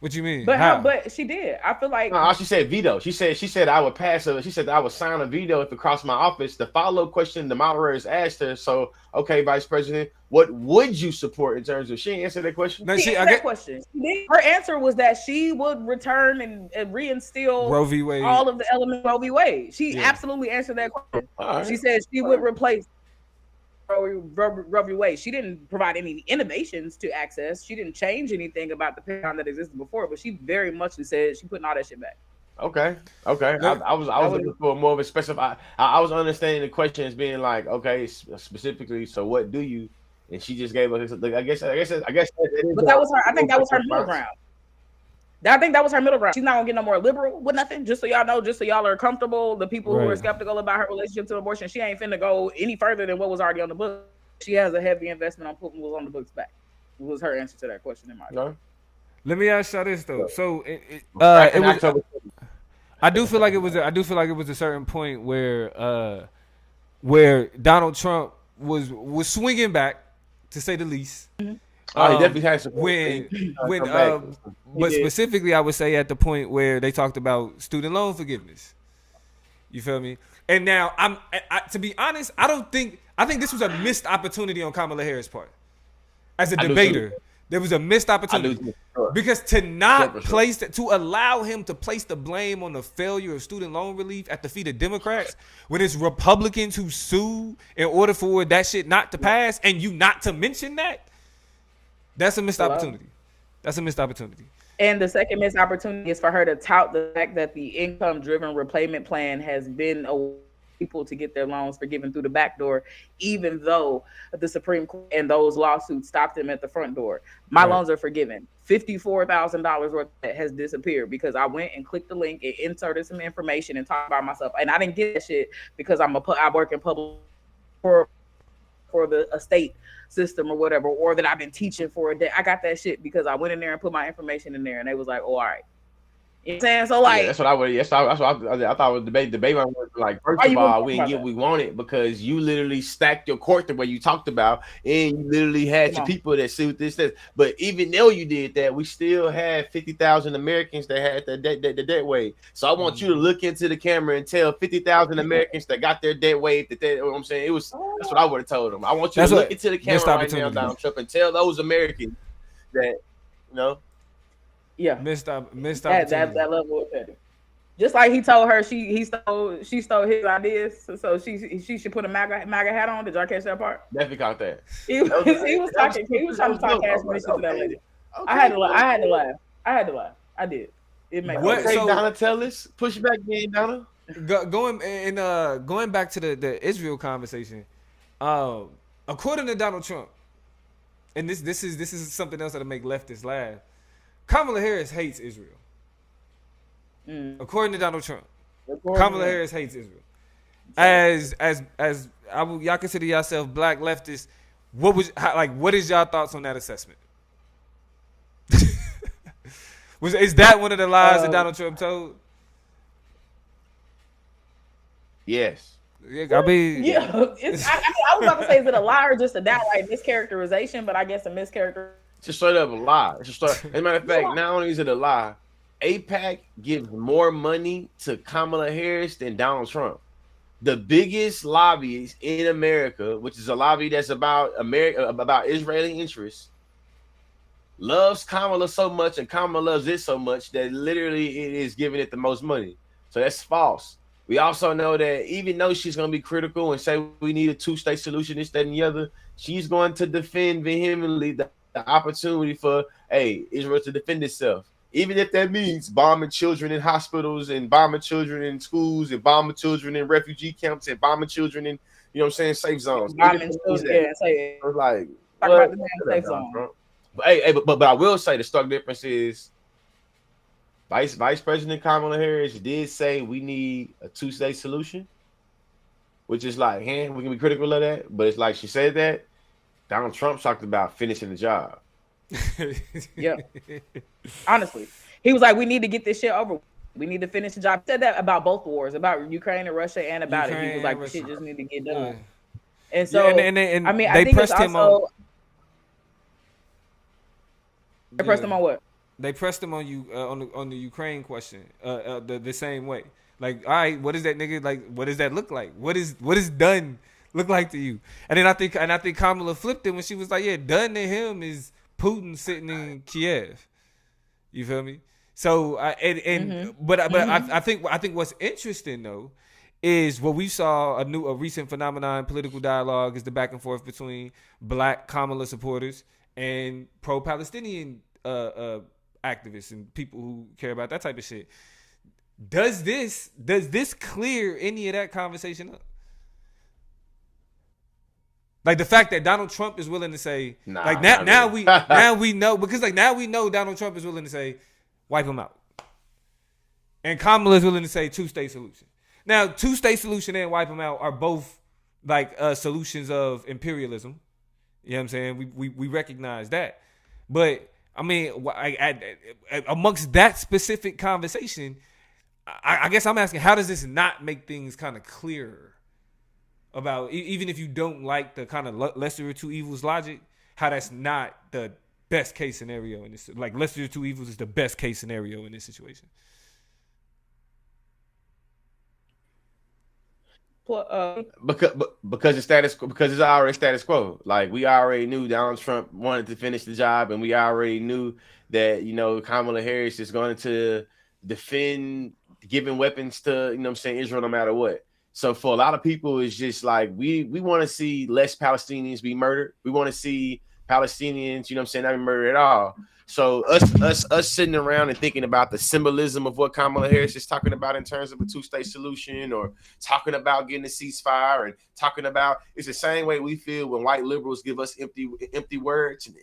What you mean? But she did. I feel like she said veto. She said I would pass she said I would sign a veto if it crossed my office. The follow-up question the moderators asked her, so okay, Vice President, what would you support in terms of she didn't answer that question? No, question. Her answer was that she would return and reinstill Roe v. Wade. All of the elements of Roe v. Wade. She absolutely answered that question. Right. She said she would replace Roe v. Wade. She didn't provide any innovations to access. She didn't change anything about the paradigm that existed before, but she very much said she putting all that shit back. Okay. I was looking for more of a specific. I was understanding the question as being like, okay, specifically. So what do you? And she just gave us. I guess. But that was her. I think that was her middle ground. I think that was her middle ground. She's not gonna get no more liberal with nothing. Just so y'all know, just so y'all are comfortable. The people who are skeptical about her relationship to abortion, she ain't finna go any further than what was already on the book. She has a heavy investment on putting what's on the books back. It was her answer to that question in my opinion. Let me ask y'all this though. So it was. I do feel like it was a certain point where Donald Trump was swinging back, to say the least. Mm-hmm. He definitely had some. But specifically, I would say at the point where they talked about student loan forgiveness. You feel me? And now to be honest, I think this was a missed opportunity on Kamala Harris' part as a debater. There was a missed opportunity because to allow him to place the blame on the failure of student loan relief at the feet of Democrats when it's Republicans who sue in order for that shit not to pass, and you not to mention that. That's a missed opportunity. That's a missed opportunity. And the second missed opportunity is for her to tout the fact that the income-driven repayment plan has been a people to get their loans forgiven through the back door, even though the Supreme Court and those lawsuits stopped them at the front door. My loans are forgiven. $54,000 worth has disappeared because I went and clicked the link and inserted some information and talked about myself. And I didn't get that shit because I work in public for the estate system or whatever, or that I've been teaching for a day. I got that shit because I went in there and put my information in there, and they was like, "Oh, all right." You know what I'm saying? So like, that's what I would. Yes, that's what I thought was debate. Debate was like, first of all, we didn't get what we wanted because you literally stacked your court the way you talked about, and you literally had your people that sued this. But even though you did that, we still had 50,000 Americans that had the debt wave. So I want you to look into the camera and tell 50,000 Americans that got their debt wave that you know what I'm saying? That's what I would have told them. I want you to look into the camera right now, Donald Trump, and tell those Americans that missed opportunity. That level of petty. Just like he told her she stole his ideas, so she should put a MAGA hat on. Did y'all catch that part? Definitely caught that. He was trying to talk cash money to that lady. Okay. I had to laugh. I did. It made what? So Donna, tell us. Push back again, Donna. Going back to the Israel conversation, according to Donald Trump, and this is something else that'll make leftists laugh. Kamala Harris hates Israel. According to Donald Trump, Kamala Harris hates Israel. Y'all consider yourself black leftists. What is y'all thoughts on that assessment? Is that one of the lies that Donald Trump told? Yes. I mean, yeah. I was about to say, is it a lie or just a downright mischaracterization? But I guess a mischaracterization. It's just straight up a lie. As a matter of fact, not only is it a lie, AIPAC gives more money to Kamala Harris than Donald Trump. The biggest lobbies in America, which is a lobby that's about Israeli interests, loves Kamala so much, and Kamala loves it so much that literally it is giving it the most money. So that's false. We also know that even though she's going to be critical and say we need a two-state solution, this, that, and the other, she's going to defend vehemently the opportunity for Israel to defend itself. Even if that means bombing children in hospitals and bombing children in schools and bombing children in refugee camps and bombing children in, safe zones. Bombing children, like, talk about the damn safe zone. But I will say the stark difference is Vice President Kamala Harris did say we need a two-state solution, which is like, we can be critical of that, but it's like she said that. Donald Trump talked about finishing the job. Yeah. Honestly, he was like, we need to get this shit over. We need to finish the job. He said that about both wars, about Ukraine and Russia, and about Ukraine, it. He was like, shit just need to get done. Yeah. And so, and I mean, I think pressed him also. They pressed him on what? They pressed him on you on the Ukraine question the same way. Like, all right, what is that nigga like? What does that look like? What is done look like to you? And then I think Kamala flipped it when she was like, yeah, done to him is Putin sitting in Kiev. You feel me? So I think what's interesting though is what we saw a recent phenomenon in political dialogue is the back and forth between black Kamala supporters and pro-Palestinian activists and people who care about that type of shit. Does this clear any of that conversation up? Like the fact that Donald Trump is willing to say, now we know, because like now we know Donald Trump is willing to say, wipe him out, and Kamala is willing to say two-state solution. Now, two-state solution and wipe him out are both like solutions of imperialism. You know what I'm saying? We recognize that, but I mean, amongst that specific conversation, I guess I'm asking, how does this not make things kind of clearer? About even if you don't like the kind of lesser of two evils logic, how that's not the best case scenario in this. Like lesser of two evils is the best case scenario in this situation. Because it's already status quo. Like we already knew Donald Trump wanted to finish the job, and we already knew that Kamala Harris is going to defend giving weapons to Israel no matter what. So for a lot of people, it's just like we want to see less Palestinians be murdered. We want to see Palestinians, not be murdered at all. So us sitting around and thinking about the symbolism of what Kamala Harris is talking about in terms of a two-state solution, or talking about getting a ceasefire, and talking about it's the same way we feel when white liberals give us empty words and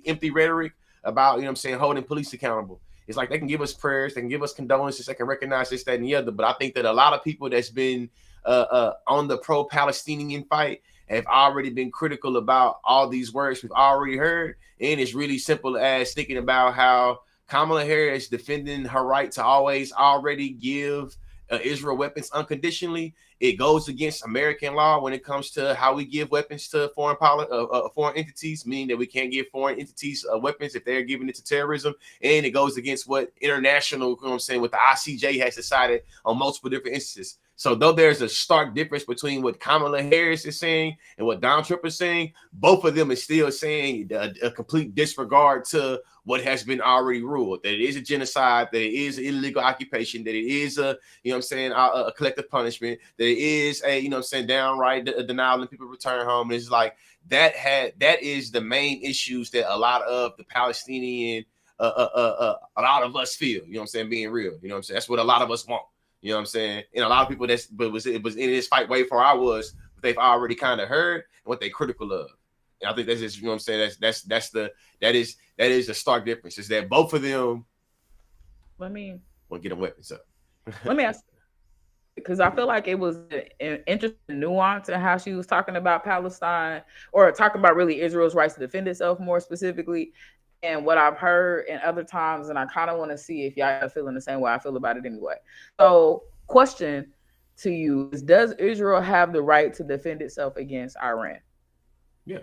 empty rhetoric about holding police accountable. It's like they can give us prayers, they can give us condolences, they can recognize this, that, and the other. But I think that a lot of people that's been on the pro-Palestinian fight have already been critical about all these words we've already heard. And it's really simple as thinking about how Kamala Harris defending her right to always already give Israel weapons unconditionally. It goes against American law when it comes to how we give weapons to foreign entities, meaning that we can't give foreign entities weapons if they're giving it to terrorism. And it goes against what international, what the ICJ has decided on multiple different instances. So though there's a stark difference between what Kamala Harris is saying and what Donald Trump is saying, both of them is still saying a complete disregard to what has been already ruled, that it is a genocide, that it is an illegal occupation, that it is a collective punishment, that it is a downright denial and people return home. And it's like that is the main issues that a lot of the Palestinian a lot of us feel, being real, that's what a lot of us want. You know what I'm saying? And a lot of people it was in this fight way before I was, but they've already kind of heard and what they critical of. And I think that's just, you know what I'm saying? That is the stark difference, is that both of them want to get them weapons up. Let me ask, because I feel like it was an interesting nuance in how she was talking about Palestine, or talking about really Israel's rights to defend itself more specifically, and what I've heard in other times, and I kind of want to see if y'all are feeling the same way I feel about it anyway. So, question to you is, does Israel have the right to defend itself against Iran? Yeah.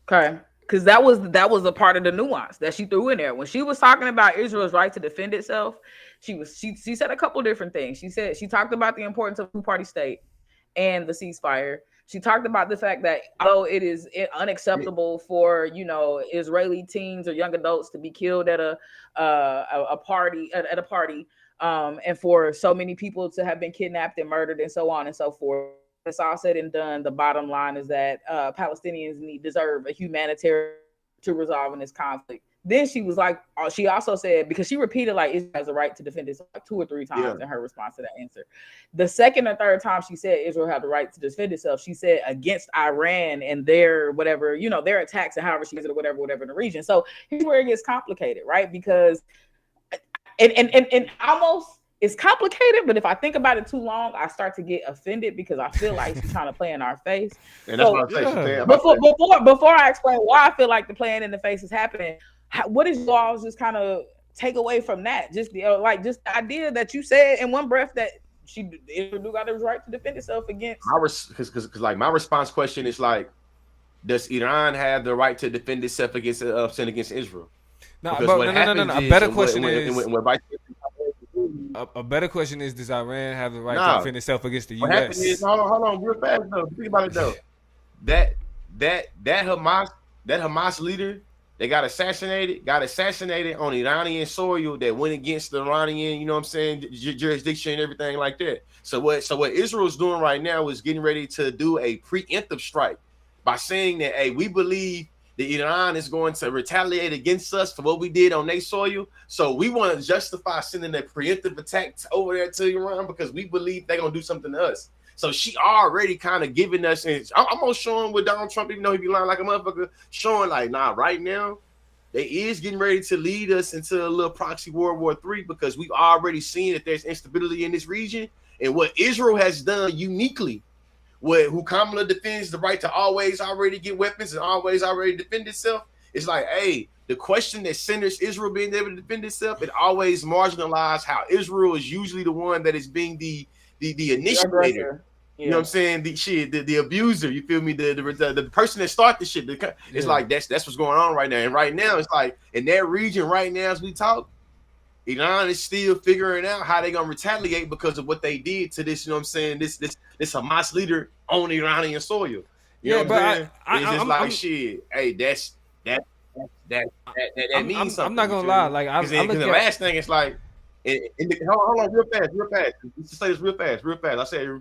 Okay. Because that was a part of the nuance that she threw in there. When she was talking about Israel's right to defend itself, she said a couple different things. She talked about the importance of two-party state and the ceasefire. She talked about the fact that although it is unacceptable for, you know, Israeli teens or young adults to be killed at a party, and for so many people to have been kidnapped and murdered and so on and so forth. It's all said and done, the bottom line is that Palestinians deserve a humanitarian to resolve in this conflict. Then she was like, she also said, because she repeated like Israel has a right to defend itself like 2 or 3 times in her response to that answer. The second or third time she said Israel had the right to defend itself, she said against Iran and their whatever, you know, their attacks and however she said it, whatever in the region. So here's where it gets complicated, right? Because and almost, it's complicated, but if I think about it too long, I start to get offended because I feel like she's trying to play in our face. And that's what I'm saying. Before I explain why I feel like the playing in the face is happening, what is y'all's just kind of take away from that? Just the just the idea that you said in one breath that Israel do got the right to defend itself against. Because like my response question is like, does Iran have the right to defend itself against Israel? No. A better question is. A better question is, does Iran have the right to defend itself against the U.S.? Is, hold on, real fast though. Think about it though. That Hamas leader that got assassinated on Iranian soil, that went against the Iranian, you know what I'm saying, jurisdiction and everything like that. So what Israel's doing right now is getting ready to do a preemptive strike by saying that, hey, we believe that Iran is going to retaliate against us for what we did on their soil. So we want to justify sending a preemptive attack over there to Iran because we believe they're going to do something to us. So she already kind of giving us, and I'm going to show him with Donald Trump, even though he be lying like a motherfucker, showing like, nah, right now, they is getting ready to lead us into a little proxy World War III, because we've already seen that there's instability in this region. And what Israel has done uniquely, who Kamala defends the right to always already get weapons and always already defend itself. It's like, hey, the question that centers Israel being able to defend itself, it always marginalizes how Israel is usually the one that is being the initiator. You know what I'm saying? The abuser. You feel me? The person that started the shit. It's like that's what's going on right now. And right now, it's like in that region right now as we talk, Iran is still figuring out how they're gonna retaliate because of what they did to this, you know what I'm saying, this Hamas leader on Iranian soil. You know what I'm saying? It's just like shit. Hey, that means something. I'm not gonna lie. Like, because the last thing is like, hold on, real fast. Let's say this real fast. I say it real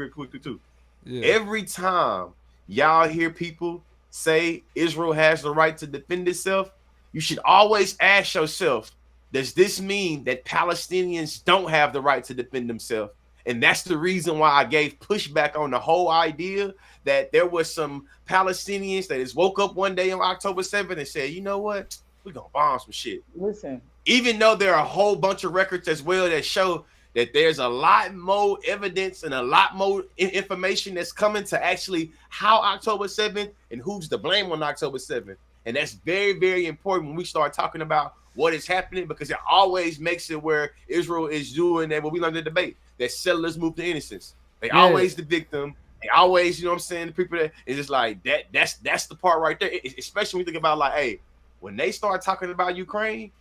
quick too. Yeah. Every time y'all hear people say Israel has the right to defend itself, you should always ask yourself, does this mean that Palestinians don't have the right to defend themselves? And that's the reason why I gave pushback on the whole idea that there was some Palestinians that just woke up one day on October 7th and said, you know what? We're going to bomb some shit. Listen. Even though there are a whole bunch of records as well that show that there's a lot more evidence and a lot more information that's coming to actually how October 7th and who's to blame on October 7th. And that's very, very important when we start talking about what is happening, because it always makes it where Israel is doing that, what we learned in the debate, that settlers move to innocence. They always the victim. They always, you know what I'm saying, the people that is just like that's the part right there. Especially when we think about like, hey, when they start talking about Ukraine,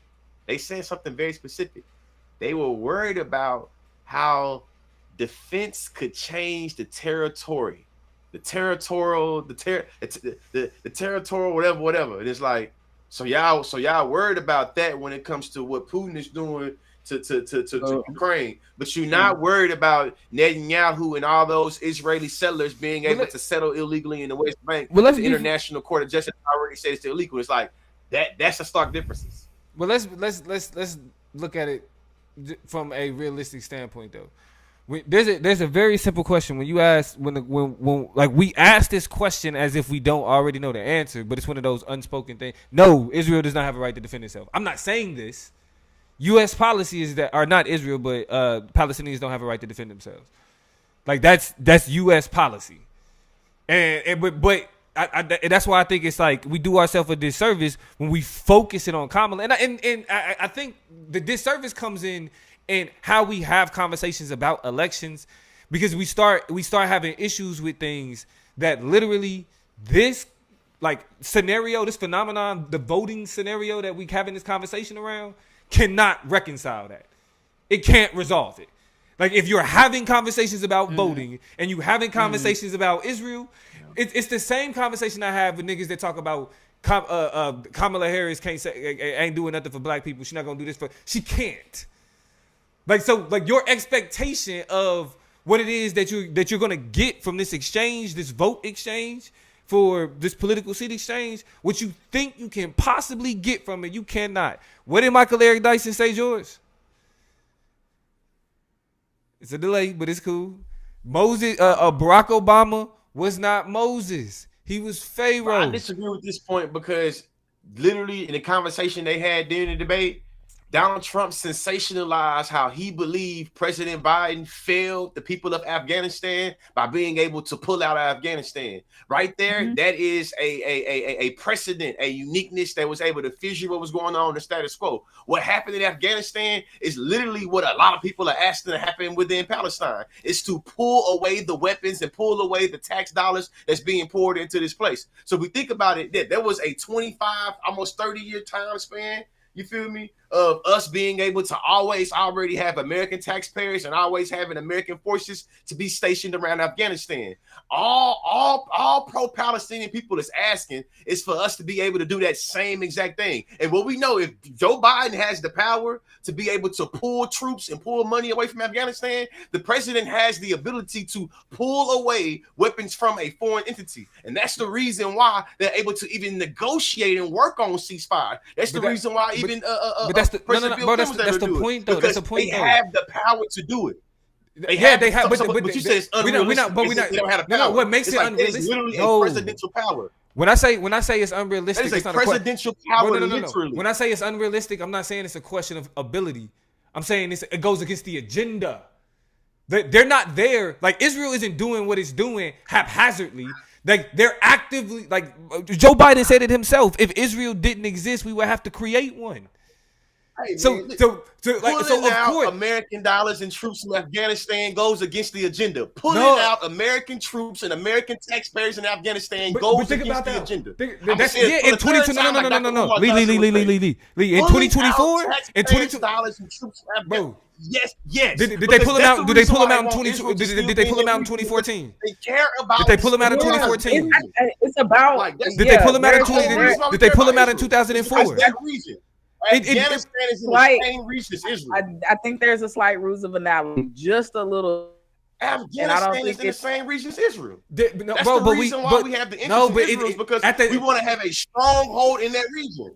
they said something very specific. They were worried about how defense could change the territory, the territorial, whatever. And it's like, so y'all worried about that when it comes to what Putin is doing to Ukraine, but you're not worried about Netanyahu and all those Israeli settlers being able to settle illegally in the West Bank. Well, the International Court of Justice already said it's illegal. It's like that's a stark difference. Well, let's look at it from a realistic standpoint though. There's a very simple question when you ask when like we ask this question as if we don't already know the answer, but it's one of those unspoken things. No, Israel does not have a right to defend itself. I'm not saying this. U.S. policy is that are not Israel, but Palestinians don't have a right to defend themselves. Like that's U.S. policy, but that's why I think it's like we do ourselves a disservice when we focus it on Kamala, and I think the disservice comes in how we have conversations about elections, because we start having issues with things that literally this like scenario, this phenomenon, the voting scenario that we having this conversation around cannot reconcile that. It can't resolve it. Like if you're having conversations about voting and you having conversations about Israel, it's the same conversation I have with niggas that talk about Kamala Harris ain't doing nothing for black people. She's not gonna do this she can't. Like your expectation of what it is that you're gonna get from this exchange, this vote exchange, for this political seat exchange, what you think you can possibly get from it, you cannot. What did Michael Eric Dyson say, George? It's a delay, but it's cool. Barack Obama was not Moses. He was Pharaoh. I disagree with this point because literally in the conversation they had during the debate, Donald Trump sensationalized how he believed President Biden failed the people of Afghanistan by being able to pull out of Afghanistan. Right there, that is a precedent, a uniqueness that was able to fissure what was going on in the status quo. What happened in Afghanistan is literally what a lot of people are asking to happen within Palestine. It's to pull away the weapons and pull away the tax dollars that's being poured into this place. So we think about it, there was a 25, almost 30-year time span, you feel me, of us being able to always already have American taxpayers and always having American forces to be stationed around Afghanistan. All pro-Palestinian people is asking is for us to be able to do that same exact thing. And what we know, if Joe Biden has the power to be able to pull troops and pull money away from Afghanistan, the president has the ability to pull away weapons from a foreign entity. And that's the reason why they're able to even negotiate and work on ceasefire. That's the reason why even that's the point though. That's the point. They have the power to do it. They have. But you said it's unrealistic. They don't have the power. What makes it unrealistic? It's literally a presidential power. When I say it's unrealistic, it's a presidential power. Literally. When I say it's unrealistic, I'm not saying it's a question of ability. I'm saying it goes against the agenda. They're not there. Like Israel isn't doing what it's doing haphazardly. Like they're actively, like Joe Biden said it himself. If Israel didn't exist, we would have to create one. Hey, so of course, American dollars and troops in Afghanistan goes against the agenda. Pulling out American troops and American taxpayers in Afghanistan goes against the agenda. In 2020, no. Lee. In 2024, in 2022, dollars and troops in Afghanistan. Yes. Did they pull him out? Did they pull him out in 2020? Did they pull him out in 2014? They care about. Did they pull him out in 2014? It's about. Did they pull him out in 20? Did they pull him out in 2004? Afghanistan is in the same region as Israel. I think there's a slight ruse of analogy, just a little. Afghanistan is in the same region as Israel. That's the reason why we have the interest in Israel is because we want to have a stronghold in that region.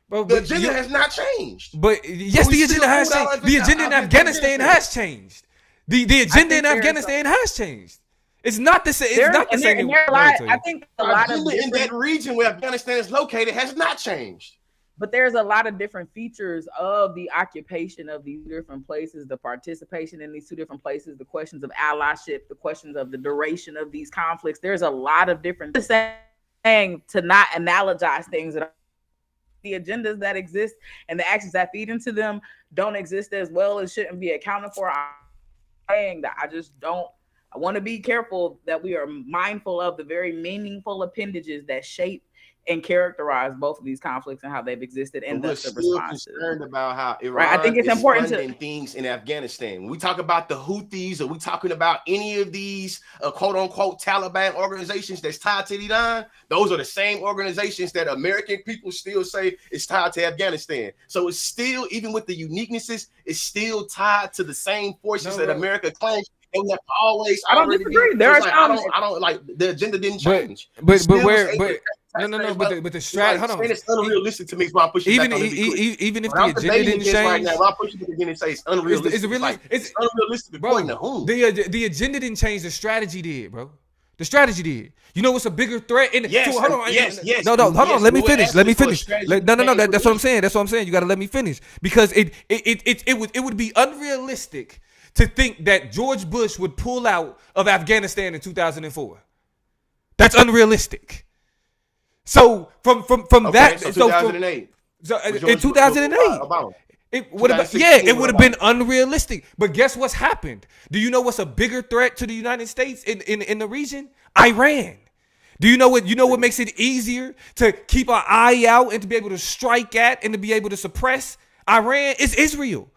The agenda has not changed. But yes, the agenda has changed. The agenda in Afghanistan has changed. The agenda in Afghanistan has changed. It's not the same. It's not the same. I think a lot of in that region where Afghanistan is located has not changed. But there's a lot of different features of the occupation of these different places, the participation in these two different places, the questions of allyship, the questions of the duration of these conflicts. There's a lot of different saying to not analogize things that the agendas that exist and the actions that feed into them don't exist as well and shouldn't be accounted for. I'm saying that I want to be careful that we are mindful of the very meaningful appendages that shape and characterize both of these conflicts and how they've existed, and we're still concerned about how Iran I think it's important funding things in Afghanistan. When we talk about the Houthis, or we talking about any of these quote unquote Taliban organizations that's tied to Iran, those are the same organizations that American people still say is tied to Afghanistan. So it's still, even with the uniquenesses, it's still tied to the same forces that America claims They have always I don't already disagree. been. There So are it's like some. I don't like the agenda didn't But change. but Still was where able but to no. but But the it's strat. like Hold on. saying it's unrealistic to me. So I push it Even back on to be clear. even if When the I'm agenda debating didn't against right change, now, when I push it again and say it's unrealistic, it's really like it's unrealistic according to whom? the agenda didn't change. The strategy did, bro. The strategy did. You know what's a bigger threat? Yes, hold on. yes. No, hold on. Let me We're finish. Let asking me for a finish. strategy No. that That's what I'm saying. That's what I'm saying. You got to let me finish because it would be unrealistic to think that George Bush would pull out of Afghanistan in 2004. That's unrealistic. So from that, so 2008. So in 2008, it would have been unrealistic. But guess what's happened? Do you know what's a bigger threat to the United States in the region? Iran. Do you know what makes it easier to keep our eye out and to be able to strike at and to be able to suppress Iran? It's Israel.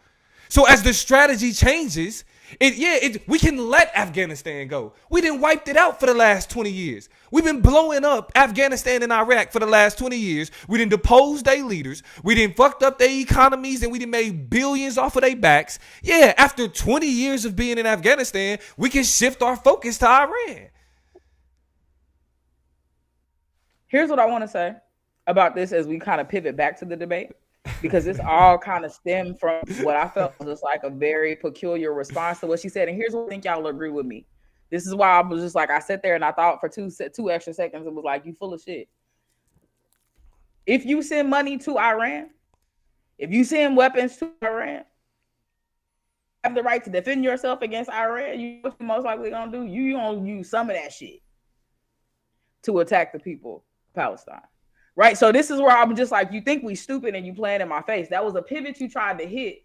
So as the strategy changes, we can let Afghanistan go. We didn't wiped it out for the last 20 years. We've been blowing up Afghanistan and Iraq for the last 20 years. We didn't depose their leaders. We didn't fucked up their economies and we didn't made billions off of their backs. Yeah, after 20 years of being in Afghanistan, we can shift our focus to Iran. Here's what I want to say about this as we kind of pivot back to the debate, because this all kind of stemmed from what I felt was just like a very peculiar response to what she said. And here's what I think y'all will agree with me. This is why I was just like, I sat there and I thought for two extra seconds, it was like, you full of shit. If you send money to Iran, if you send weapons to Iran, you have the right to defend yourself against Iran. You know what you're most likely going to do? You're going to use some of that shit to attack the people of Palestine. Right, so this is where I'm just like, you think we stupid and you playing in my face. That was a pivot you tried to hit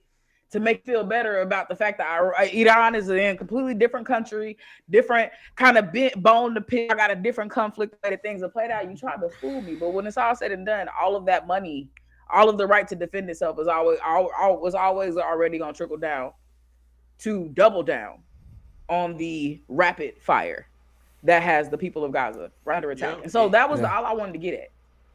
to make feel better about the fact that Iran is in a completely different country, different kind of bone to pick. I got a different conflict that things have played out. You tried to fool me, but when it's all said and done, all of that money, all of the right to defend itself was always already going to trickle down to double down on the rapid fire that has the people of Gaza right under attack. And so that was all I wanted to get at.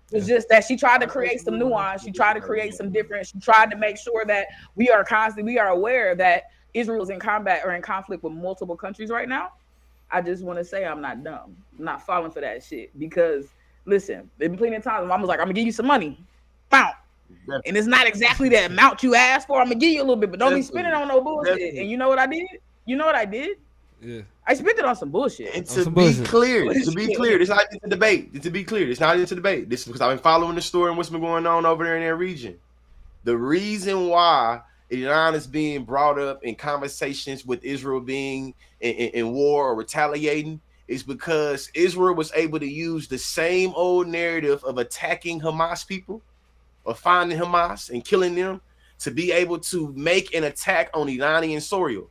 It was just that she tried to create some nuance. She tried to create some difference. She tried to make sure that we are aware that Israel is in combat or in conflict with multiple countries right now. I just want to say I'm not dumb. I'm not falling for that shit because, listen, there's been plenty of times Mom was like, I'm going to give you some money. Bow. And it's not exactly the amount you asked for. I'm going to give you a little bit, but don't be spending on no bullshit. And you know what I did? Yeah. I spent it on some bullshit. And to be clear, this is not into debate. This is because I've been following the story and what's been going on over there in that region. The reason why Iran is being brought up in conversations with Israel being in war or retaliating is because Israel was able to use the same old narrative of attacking Hamas people or finding Hamas and killing them to be able to make an attack on Iranian soil.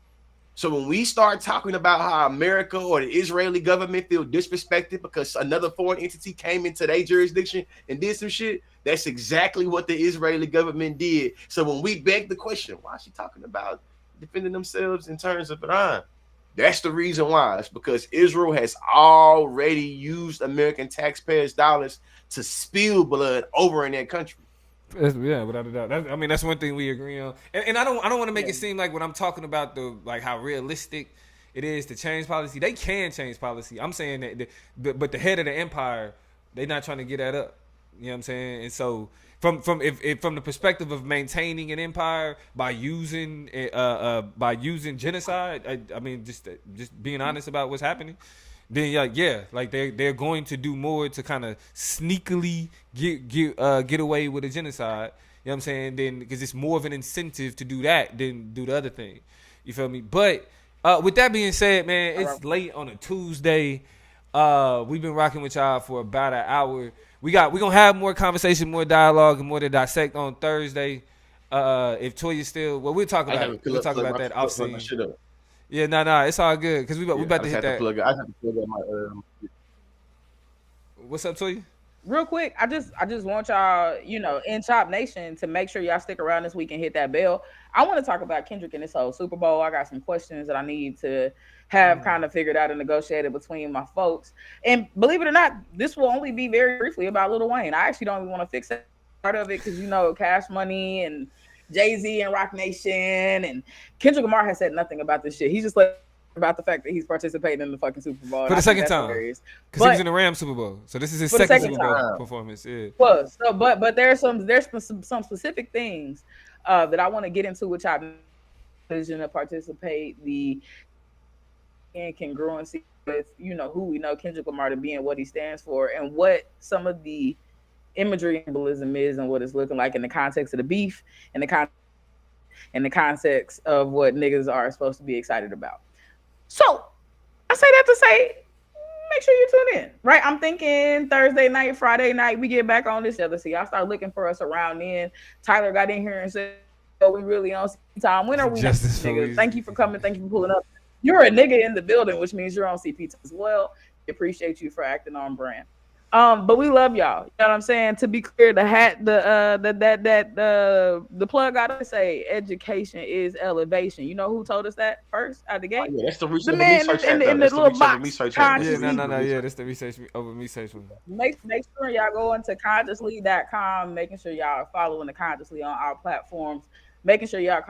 So when we start talking about how America or the Israeli government feel disrespected because another foreign entity came into their jurisdiction and did some shit, that's exactly what the Israeli government did. So when we beg the question, why is she talking about defending themselves in terms of Iran? That's the reason why. It's because Israel has already used American taxpayers' dollars to spill blood over in that country. Yeah, without a doubt. That's one thing we agree on. And I don't want to make it seem like when I'm talking about how realistic it is to change policy, they can change policy. I'm saying that, but the head of the empire, they're not trying to get that up. You know what I'm saying? And so from the perspective of maintaining an empire by using genocide, just being honest about what's happening. Then they're going to do more to kind of sneakily get away with a genocide. You know what I'm saying? Then because it's more of an incentive to do that than do the other thing. You feel me? But with that being said, man, it's late on a Tuesday. We've been rocking with y'all for about an hour. We're gonna have more conversation, more dialogue, and more to dissect on Thursday. If Toya's still, we'll talk about it. We'll talk about that off scene. Yeah, no, it's all good because we about to hit that. I have to plug up my. What's up, Toya? Real quick, I just want y'all, in Chop Nation to make sure y'all stick around this week and hit that bell. I want to talk about Kendrick and this whole Super Bowl. I got some questions that I need to have kind of figured out and negotiated between my folks. And believe it or not, this will only be very briefly about Lil Wayne. I actually don't even want to fix that part of it because Cash Money and Jay-Z and Rock Nation and Kendrick Lamar has said nothing about this shit. He's just like, about the fact that he's participating in the fucking Super Bowl. For the second time. Hilarious. Because he was in the Rams Super Bowl. So this is his second Super Bowl performance. Yeah. But there's some specific things that I want to get into, which I vision to participate the incongruency with, who we know Kendrick Lamar to be and what he stands for, and what some of the imagery symbolism is and what it's looking like in the context of the beef and the context of what niggas are supposed to be excited about. So I say that to say, make sure you tune in, right? I'm thinking Thursday night, Friday night, we get back on this other. So y'all start looking for us around then. Tyler got in here and said, "Oh, we really on CP time. When are we niggas? Thank you for coming. Thank you for pulling up. You're a nigga in the building, which means you're on CP as well. We appreciate you for acting on brand. But we love y'all. You know what I'm saying? To be clear, the plug gotta say education is elevation. You know who told us that first at the gate? Yeah, that's the research. The man in the little box. Yeah, no. Yeah, that's the research over research one. Make sure y'all go into consciously.com, making sure y'all are following the Consciously on all platforms, making sure y'all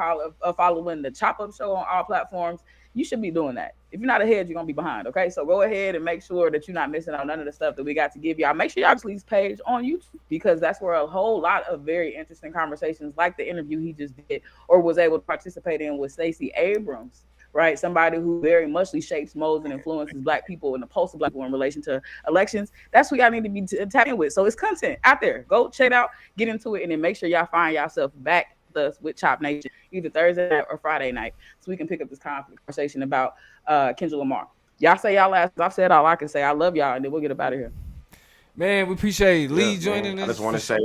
following the Chop Up Show on all platforms. You should be doing that. If you're not ahead, you're gonna be behind. Okay, so go ahead and make sure that you're not missing out on none of the stuff that we got to give y'all. Make sure y'all please page on YouTube, because that's where a whole lot of very interesting conversations, like the interview he just did or was able to participate in with Stacey Abrams, right? Somebody who very muchly shapes, molds, and influences Black people and the pulse of Black people in relation to elections. That's who y'all need to be tapping with. So it's content out there. Go check it out, get into it, and then make sure y'all find yourself back us with Chop Nation either Thursday night or Friday night, so we can pick up this conversation about Kendrick Lamar. Y'all say y'all last. I've said all I can say. I love y'all, and then we'll get up out of here. Man, we appreciate Lee joining us. I just want to say.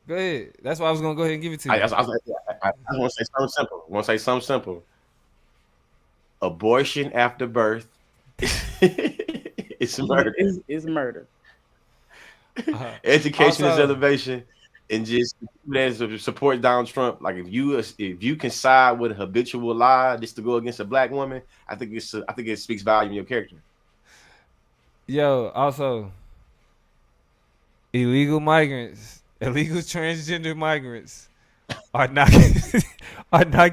Go ahead. That's why I was gonna go ahead and give it to you. I just want to say something simple. Abortion after birth is murder. Is murder. Education is elevation. And just support Donald Trump. Like if you can side with a habitual lie just to go against a Black woman, I think it speaks volume in your character. Yo, also illegal transgender migrants are not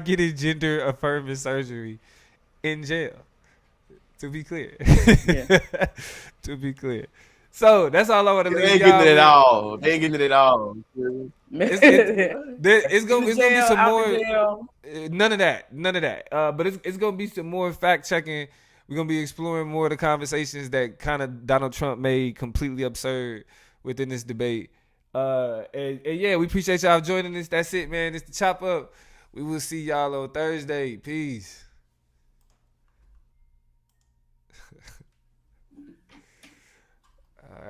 getting gender affirming surgery in jail. To be clear. Yeah. To be clear. So that's all I want to leave. They ain't getting it at all. They ain't getting it at all. It's gonna be some more. None of that. But it's gonna be some more fact checking. We're gonna be exploring more of the conversations that kind of Donald Trump made completely absurd within this debate. And yeah, we appreciate y'all joining us. That's it, man. It's the Chop Up. We will see y'all on Thursday. Peace. All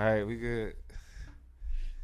right, we good.